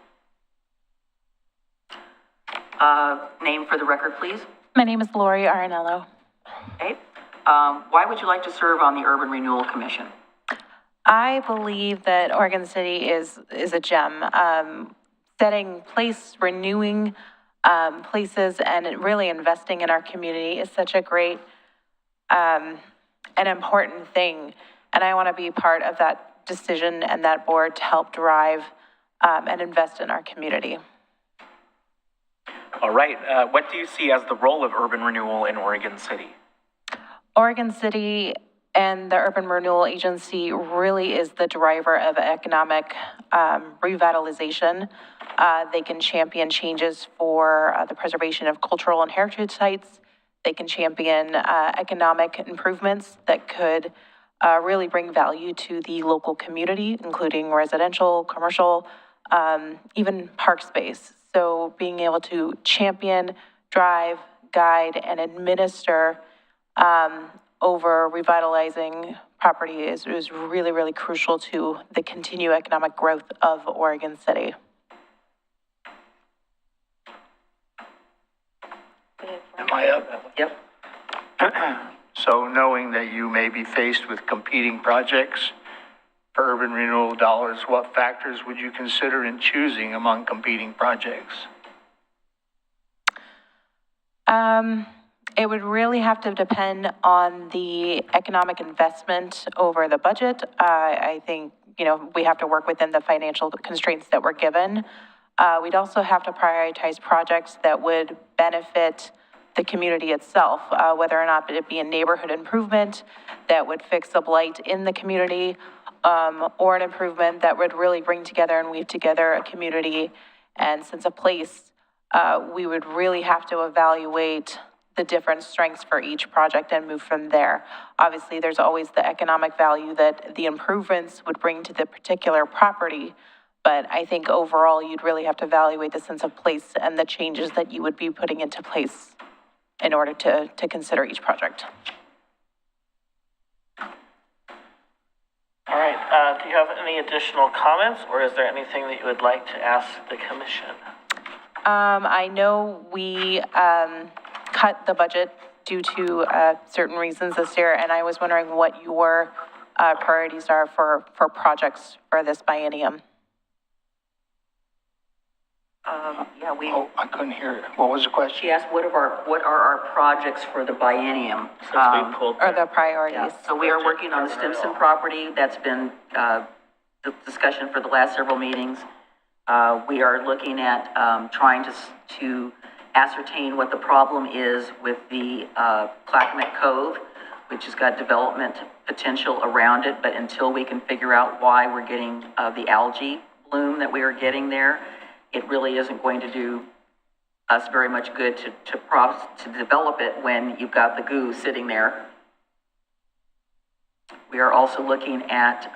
A: Name for the record, please.
O: My name is Lori Arenello.
A: Okay. Why would you like to serve on the Urban Renewal Commission?
O: I believe that Oregon City is a gem. Setting place, renewing places, and really investing in our community is such a great, an important thing. And I want to be part of that decision and that board to help drive and invest in our community.
D: All right, what do you see as the role of urban renewal in Oregon City?
O: Oregon City and the Urban Renewal Agency really is the driver of economic revitalization. They can champion changes for the preservation of cultural and heritage sites. They can champion economic improvements that could really bring value to the local community, including residential, commercial, even park space. So being able to champion, drive, guide, and administer over revitalizing property is really, really crucial to the continued economic growth of Oregon City.
C: Am I up?
A: Yep.
C: So knowing that you may be faced with competing projects for urban renewal dollars, what factors would you consider in choosing among competing projects?
O: It would really have to depend on the economic investment over the budget. I think, we have to work within the financial constraints that we're given. We'd also have to prioritize projects that would benefit the community itself, whether or not it be a neighborhood improvement that would fix a blight in the community, or an improvement that would really bring together and weave together a community and sense of place. We would really have to evaluate the different strengths for each project and move from there. Obviously, there's always the economic value that the improvements would bring to the particular property, but I think overall, you'd really have to evaluate the sense of place and the changes that you would be putting into place in order to consider each project.
G: All right, do you have any additional comments, or is there anything that you would like to ask the commission?
O: I know we cut the budget due to certain reasons this year, and I was wondering what your priorities are for projects for this biennium.
A: Yeah, we,
C: Oh, I couldn't hear it. What was the question?
A: she asked, what are our projects for the biennium?
G: Since we pulled.
O: Or the priorities?
A: So we are working on the Stimson property. That's been the discussion for the last several meetings. We are looking at trying to ascertain what the problem is with the Clackamas Cove, which has got development potential around it, but until we can figure out why we're getting the algae bloom that we are getting there, it really isn't going to do us very much good to develop it when you've got the goo sitting there. We are also looking at,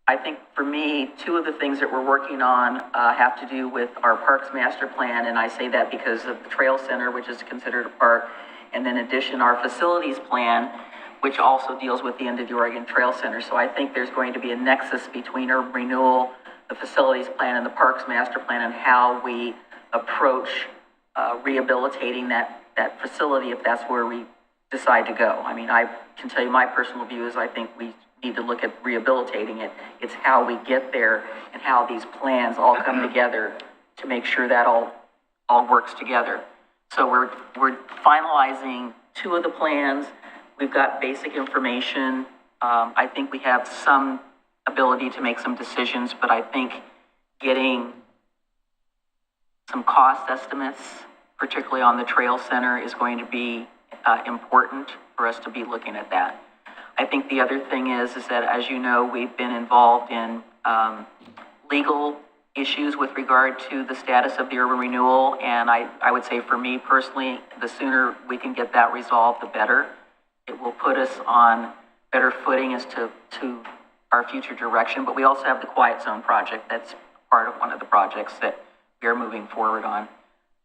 A: I think for me, two of the things that we're working on have to do with our Parks Master Plan, and I say that because of the Trail Center, which is considered a park, and then in addition, our Facilities Plan, which also deals with the end of the Oregon Trail Center. So I think there's going to be a nexus between urban renewal, the Facilities Plan, and the Parks Master Plan, and how we approach rehabilitating that facility if that's where we decide to go. I mean, I can tell you my personal view is I think we need to look at rehabilitating it. It's how we get there and how these plans all come together to make sure that all works together. So we're finalizing two of the plans. We've got basic information. I think we have some ability to make some decisions, but I think getting some cost estimates, particularly on the Trail Center, is going to be important for us to be looking at that. I think the other thing is that, as you know, we've been involved in legal issues with regard to the status of the urban renewal, and I would say for me personally, the sooner we can get that resolved, the better. It will put us on better footing as to our future direction, but we also have the Quiet Zone project. That's part of one of the projects that we are moving forward on.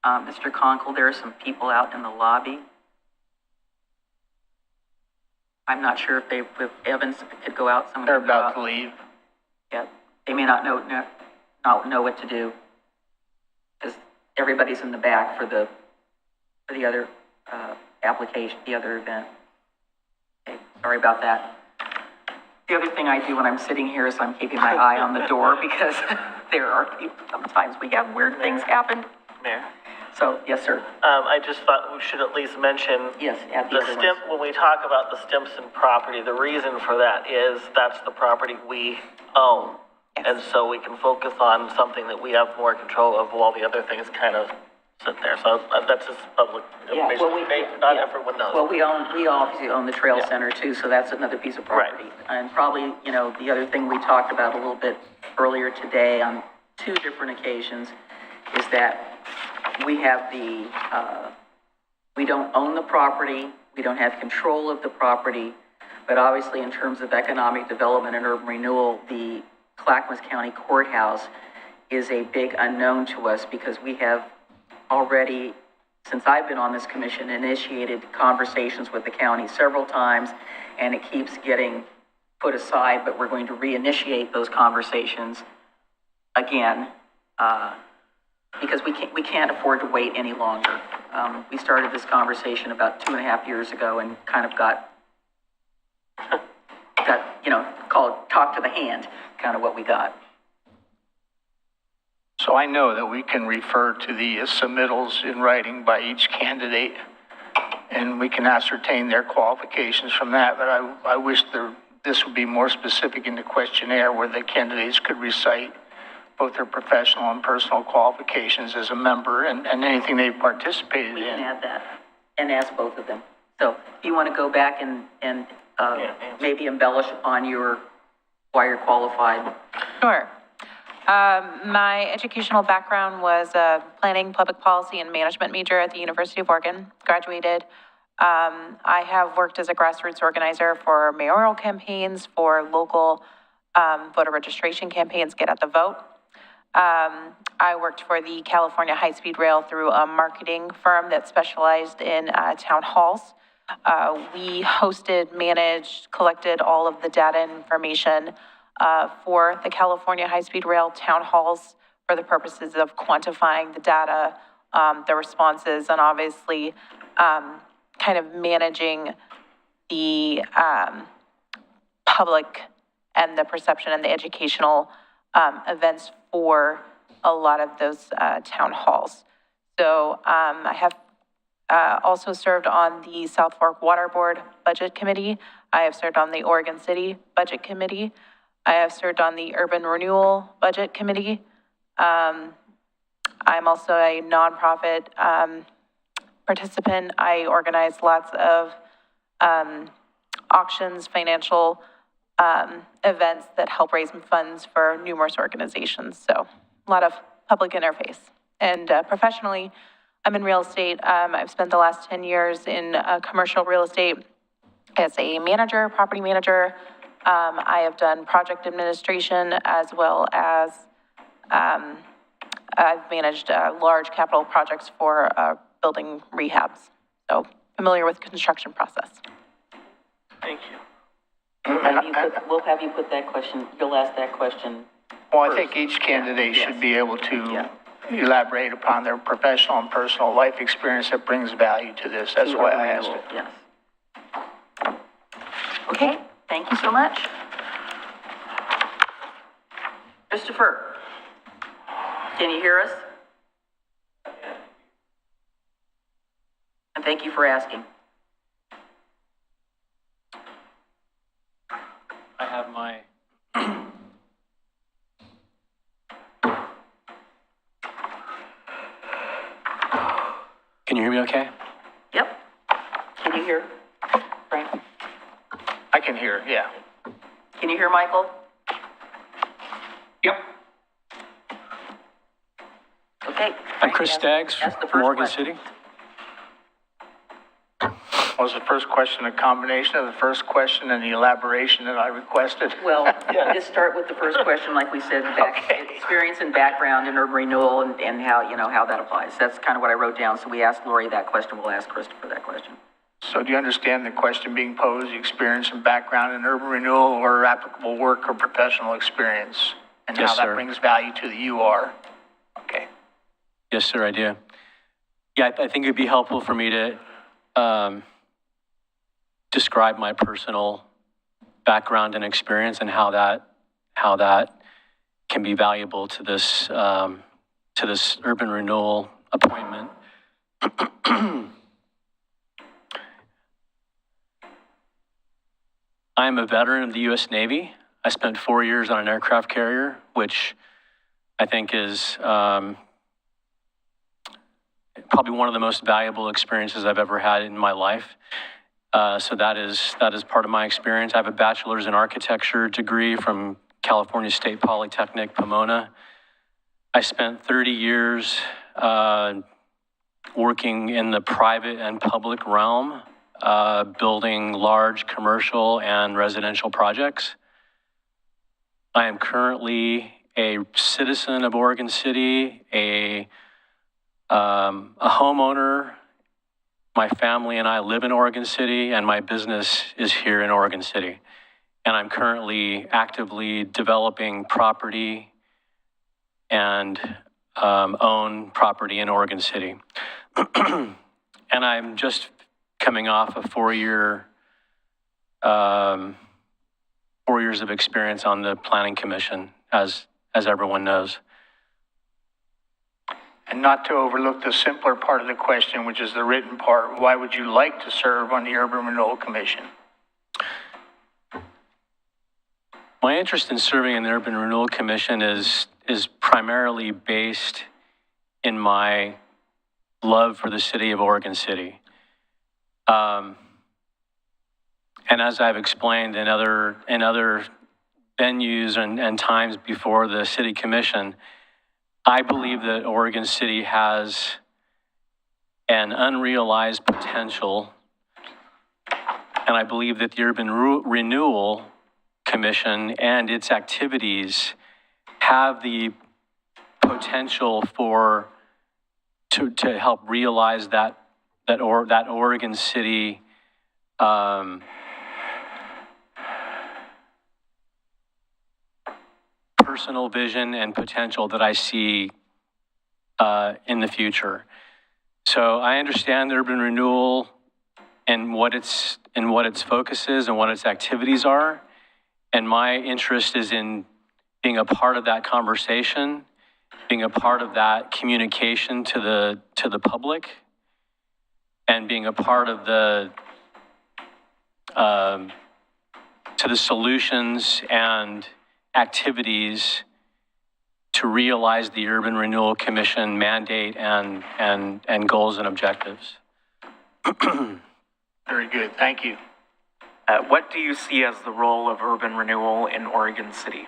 A: Mr. Conkle, there are some people out in the lobby. I'm not sure if Evans could go out. Someone
C: They're
A: could go
C: about
A: out.
C: to leave.
A: Yeah, they may not know what to do, because everybody's in the back for the other application, the other event. Okay, sorry about that. The other thing I do when I'm sitting here is I'm keeping my eye on the door, because there are people, sometimes we have weird things happen.
G: Mayor?
A: So, yes, sir.
G: I just thought we should at least mention.
A: Yes, at the other ones.
G: When we talk about the Stimson property, the reason for that is that's the property we own.
O: Yes.
G: And so we can focus on something that we have more control of while the other things kind of sit there. So that's just public
A: Yeah,
G: information.
A: well,
G: Not everyone knows.
A: Well, we obviously own the Trail Center too, so that's another piece of property. And probably, the other thing we talked about a little bit earlier today on two different occasions is that we have we don't own the property, we don't have control of the property, but obviously in terms of economic development and urban renewal, the Clackamas County Courthouse is a big unknown to us, because we have already, since I've been on this commission, initiated conversations with the county several times, and it keeps getting put aside, but we're going to reinitiate those conversations again, because we can't afford to wait any longer. We started this conversation about 2.5 years ago and kind of got called talk to the hand, kind of what we got.
C: So I know that we can refer to the submittals in writing by each candidate, and we can ascertain their qualifications from that, but I wish this would be more specific in the questionnaire, where the candidates could recite both their professional and personal qualifications as a member and anything they've participated
A: We can
C: in.
A: add that and ask both of them. So if you want to go back and maybe embellish upon why you're qualified.
O: Sure. My educational background was a planning, public policy, and management major at the University of Oregon. Graduated. I have worked as a grassroots organizer for mayoral campaigns, for local voter registration campaigns, Get Out the Vote. I worked for the California High-Speed Rail through a marketing firm that specialized in town halls. We hosted, managed, collected all of the data and information for the California High-Speed Rail town halls for the purposes of quantifying the data, the responses, and obviously kind of managing the public and the perception and the educational events for a lot of those town halls. So I have also served on the South Fork Water Board Budget Committee. I have served on the Oregon City Budget Committee. I have served on the Urban Renewal Budget Committee. I'm also a nonprofit participant. I organize lots of auctions, financial events that help raise funds for numerous organizations. So a lot of public interface. And professionally, I'm in real estate. I've spent the last 10 years in commercial real estate as a manager, property manager. I have done project administration as well as I've managed large capital projects for building rehabs. So familiar with the construction process.
G: Thank you.
A: We'll have you put that question, you'll ask that question.
C: Well, I think each candidate should be able to elaborate upon their professional and personal life experience that brings value to this. That's why I asked it.
A: Yes. Okay, thank you so much. Christopher, can you hear us? And thank you for asking.
B: I have my... Can you hear me okay?
A: Yep. Can you hear Frank?
C: I can hear, yeah.
A: Can you hear Michael?
N: Yep.
A: Okay.
B: I'm Chris Staggs
A: That's the
B: from
A: first
B: Oregon
A: question.
B: City.
C: Was the first question a combination of the first question and the elaboration that I requested?
A: Well, just start with the first question, like we said, experience and background in urban renewal and how, how that applies. That's kind of what I wrote down. So we asked Lori that question, we'll ask Christopher that question.
C: So do you understand the question being posed, experience and background in urban renewal or applicable work or professional experience? And
B: Yes,
C: how that
B: sir.
C: brings value to the UR? Okay.
B: Yes, sir, I do. Yeah, I think it'd be helpful for me to describe my personal background and experience and how that can be valuable to this urban renewal appointment. I'm a veteran of the U.S. Navy. I spent 4 years on an aircraft carrier, which I think is probably one of the most valuable experiences I've ever had in my life. So that is part of my experience. I have a bachelor's in architecture degree from California State Polytechnic, Pomona. I spent 30 years working in the private and public realm, building large commercial and residential projects. I am currently a citizen of Oregon City, a homeowner. My family and I live in Oregon City, and my business is here in Oregon City. And I'm currently actively developing property and own property in Oregon City. And I'm just coming off a 4 years of experience on the Planning Commission, as everyone knows.
C: And not to overlook the simpler part of the question, which is the written part, why would you like to serve on the Urban Renewal Commission?
B: My interest in serving in the Urban Renewal Commission is primarily based in my love for the city of Oregon City. And as I've explained in other venues and times before the City Commission, I believe that Oregon City has an unrealized potential, and I believe that the Urban Renewal Commission and its activities have the potential to help realize that Oregon City
P: personal vision and potential that I see in the future. So I understand urban renewal and what its focus is and what its activities are, and my interest is in being a part of that conversation, being a part of that communication to the public, and being a part of the solutions and activities to realize the Urban Renewal Commission mandate and goals and objectives.
C: Very good, thank you.
D: What do you see as the role of urban renewal in Oregon City?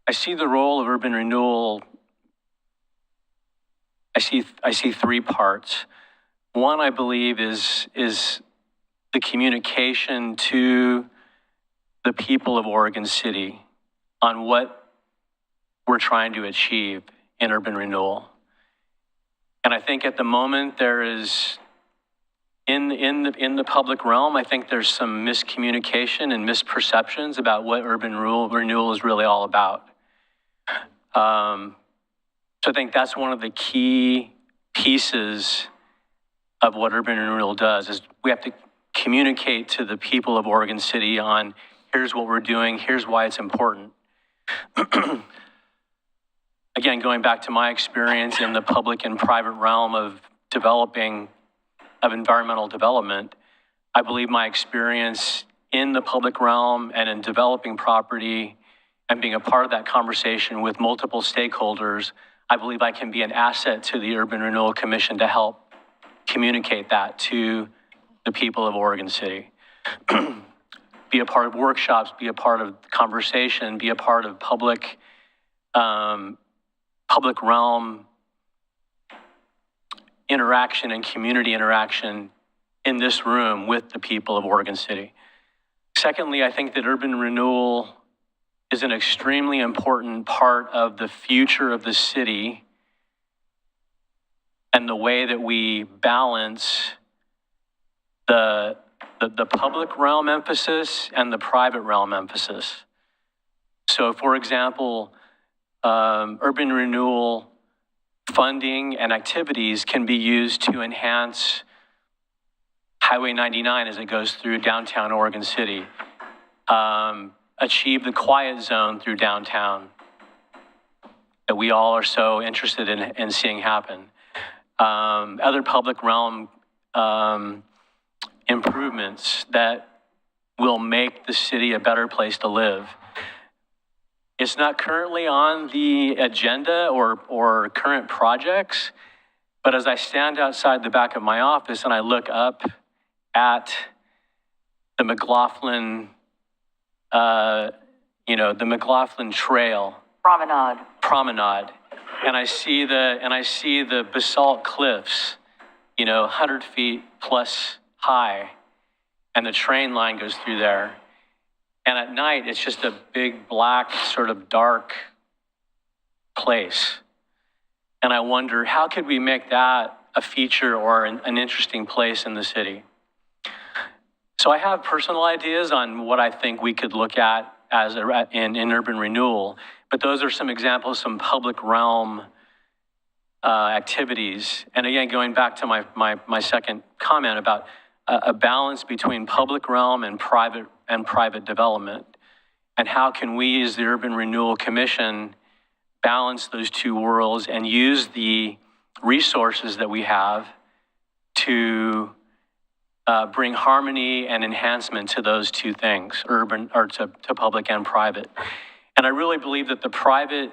P: I see the role of urban renewal, I see three parts. One, I believe, is the communication to the people of Oregon City on what we're trying to achieve in urban renewal. And I think at the moment there is, in the public realm, I think there's some miscommunication and misperceptions about what urban renewal is really all about. So I think that's one of the key pieces of what urban renewal does, is we have to communicate to the people of Oregon City on here's what we're doing, here's why it's important. Again, going back to my experience in the public and private realm of environmental development, I believe my experience in the public realm and in developing property and being a part of that conversation with multiple stakeholders, I believe I can be an asset to the Urban Renewal Commission to help communicate that to the people of Oregon City. Be a part of workshops, be a part of conversation, be a part of public realm interaction and community interaction in this room with the people of Oregon City. Secondly, I think that urban renewal is an extremely important part of the future of the city and the way that we balance the public realm emphasis and the private realm emphasis. So, for example, urban renewal funding and activities can be used to enhance Highway 99 as it goes through downtown Oregon City, achieve the quiet zone through downtown that we all are so interested in seeing happen. Other public realm improvements that will make the city a better place to live. It's not currently on the agenda or current projects, but as I stand outside the back of my office and I look up at the McLaughlin, the McLaughlin Trail. Promenade. And I see the basalt cliffs, 100 feet plus high, and the train line goes through there. And at night, it's just a big, black, sort of dark place. And I wonder, how could we make that a feature or an interesting place in the city? So I have personal ideas on what I think we could look at as in urban renewal, but those are some examples, some public realm activities. And again, going back to my second comment about a balance between public realm and private development, and how can we as the Urban Renewal Commission balance those two worlds and use the resources that we have to bring harmony and enhancement to those two things, to public and private. And I really believe that the private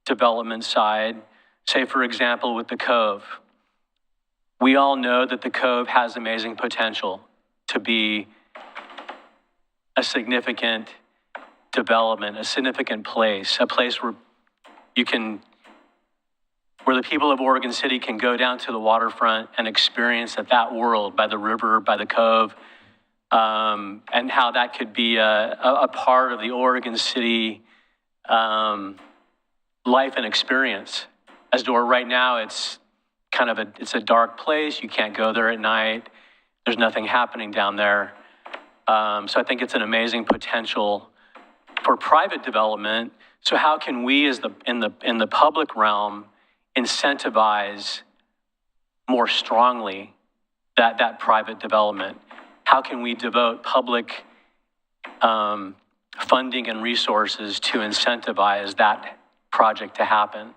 P: development side, say for example with the Cove, we all know that the Cove has amazing potential to be a significant development, a significant place, a place where where the people of Oregon City can go down to the waterfront and experience that world by the river, by the Cove, and how that could be a part of the Oregon City life and experience. as to where right now it's kind of it's a dark place. You can't go there at night. There's nothing happening down there. So I think it's an amazing potential for private development. So how can we, as in the public realm, incentivize more strongly that private development? How can we devote public funding and resources to incentivize that project to happen?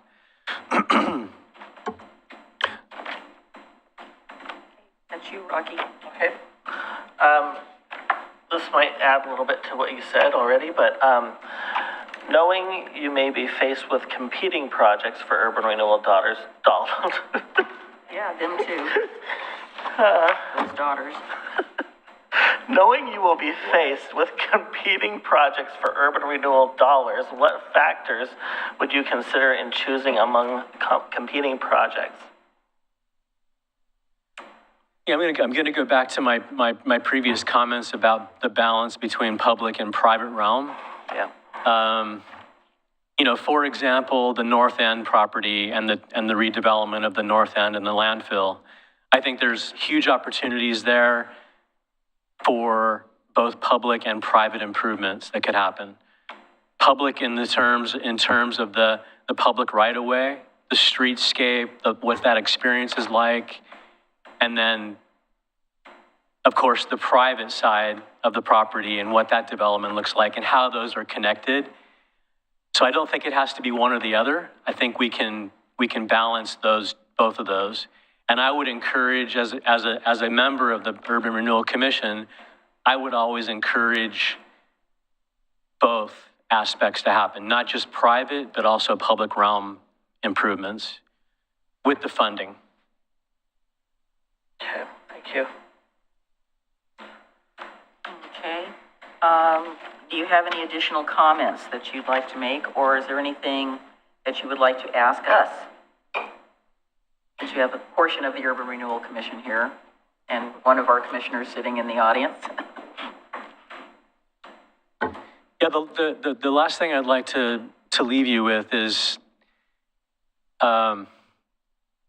A: That's you, Rocky.
G: Okay. This might add a little bit to what you said already, but knowing you may be faced with competing projects for urban renewal dollars,
A: Yeah, them too. Those daughters.
G: knowing you will be faced with competing projects for urban renewal dollars, what factors would you consider in choosing among competing projects?
P: Yeah, I'm going to go back to my previous comments about the balance between public and private realm.
G: Yeah.
P: You know, for example, the North End property and the redevelopment of the North End and the landfill. I think there's huge opportunities there for both public and private improvements that could happen. Public in terms of the public right-of-way, the streetscape, what that experience is like, and then, of course, the private side of the property and what that development looks like and how those are connected. So I don't think it has to be one or the other. I think we can balance both of those. And I would encourage, as a member of the Urban Renewal Commission, I would always encourage both aspects to happen, not just private, but also public realm improvements with the funding.
G: Okay, thank you.
A: Okay. Do you have any additional comments that you'd like to make, or is there anything that you would like to ask us? Since you have a portion of the Urban Renewal Commission here, and one of our commissioners sitting in the audience.
P: Yeah, the last thing I'd like to leave you with is, over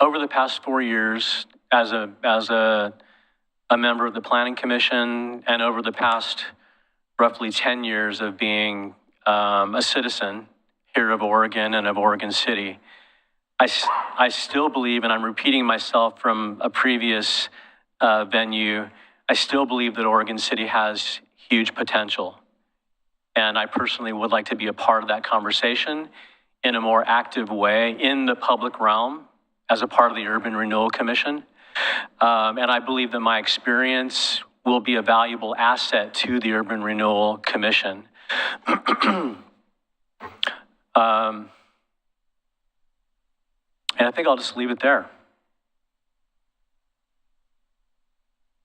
P: the past 4 years, as a member of the Planning Commission, and over the past roughly 10 years of being a citizen here of Oregon and of Oregon City, I still believe, and I'm repeating myself from a previous venue, I still believe that Oregon City has huge potential. And I personally would like to be a part of that conversation in a more active way in the public realm as a part of the Urban Renewal Commission. And I believe that my experience will be a valuable asset to the Urban Renewal Commission. And I think I'll just leave it there.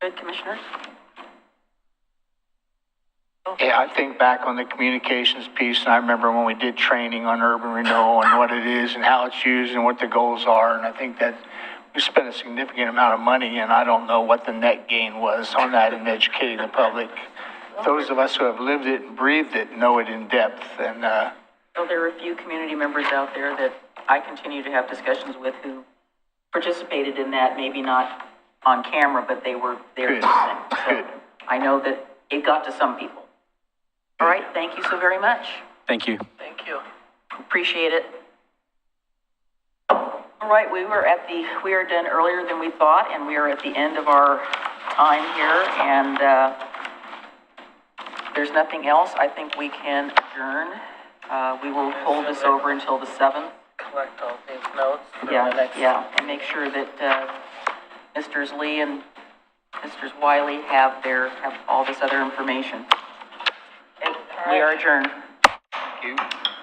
A: Good, Commissioner.
C: Yeah, I think back on the communications piece, and I remember when we did training on urban renewal and what it is and how it's used and what the goals are, and I think that we spent a significant amount of money, and I don't know what the net gain was on that in educating the public. Those of us who have lived it and breathed it know it in depth, and
A: So there are a few community members out there that I continue to have discussions with who participated in that, maybe not on camera, but they were there.
C: Good.
A: So I know that it got to some people. All right, thank you so very much.
P: Thank you.
G: Thank you.
A: Appreciate it. All right, we are done earlier than we thought, and we are at the end of our time here, and there's nothing else. I think we can adjourn. We will hold this over until the 7th.
G: Collect all these notes for the next.
A: Yeah, and make sure that Mr. Lee and Mr. Wiley have all this other information. Okay, we are adjourned.
C: thank you.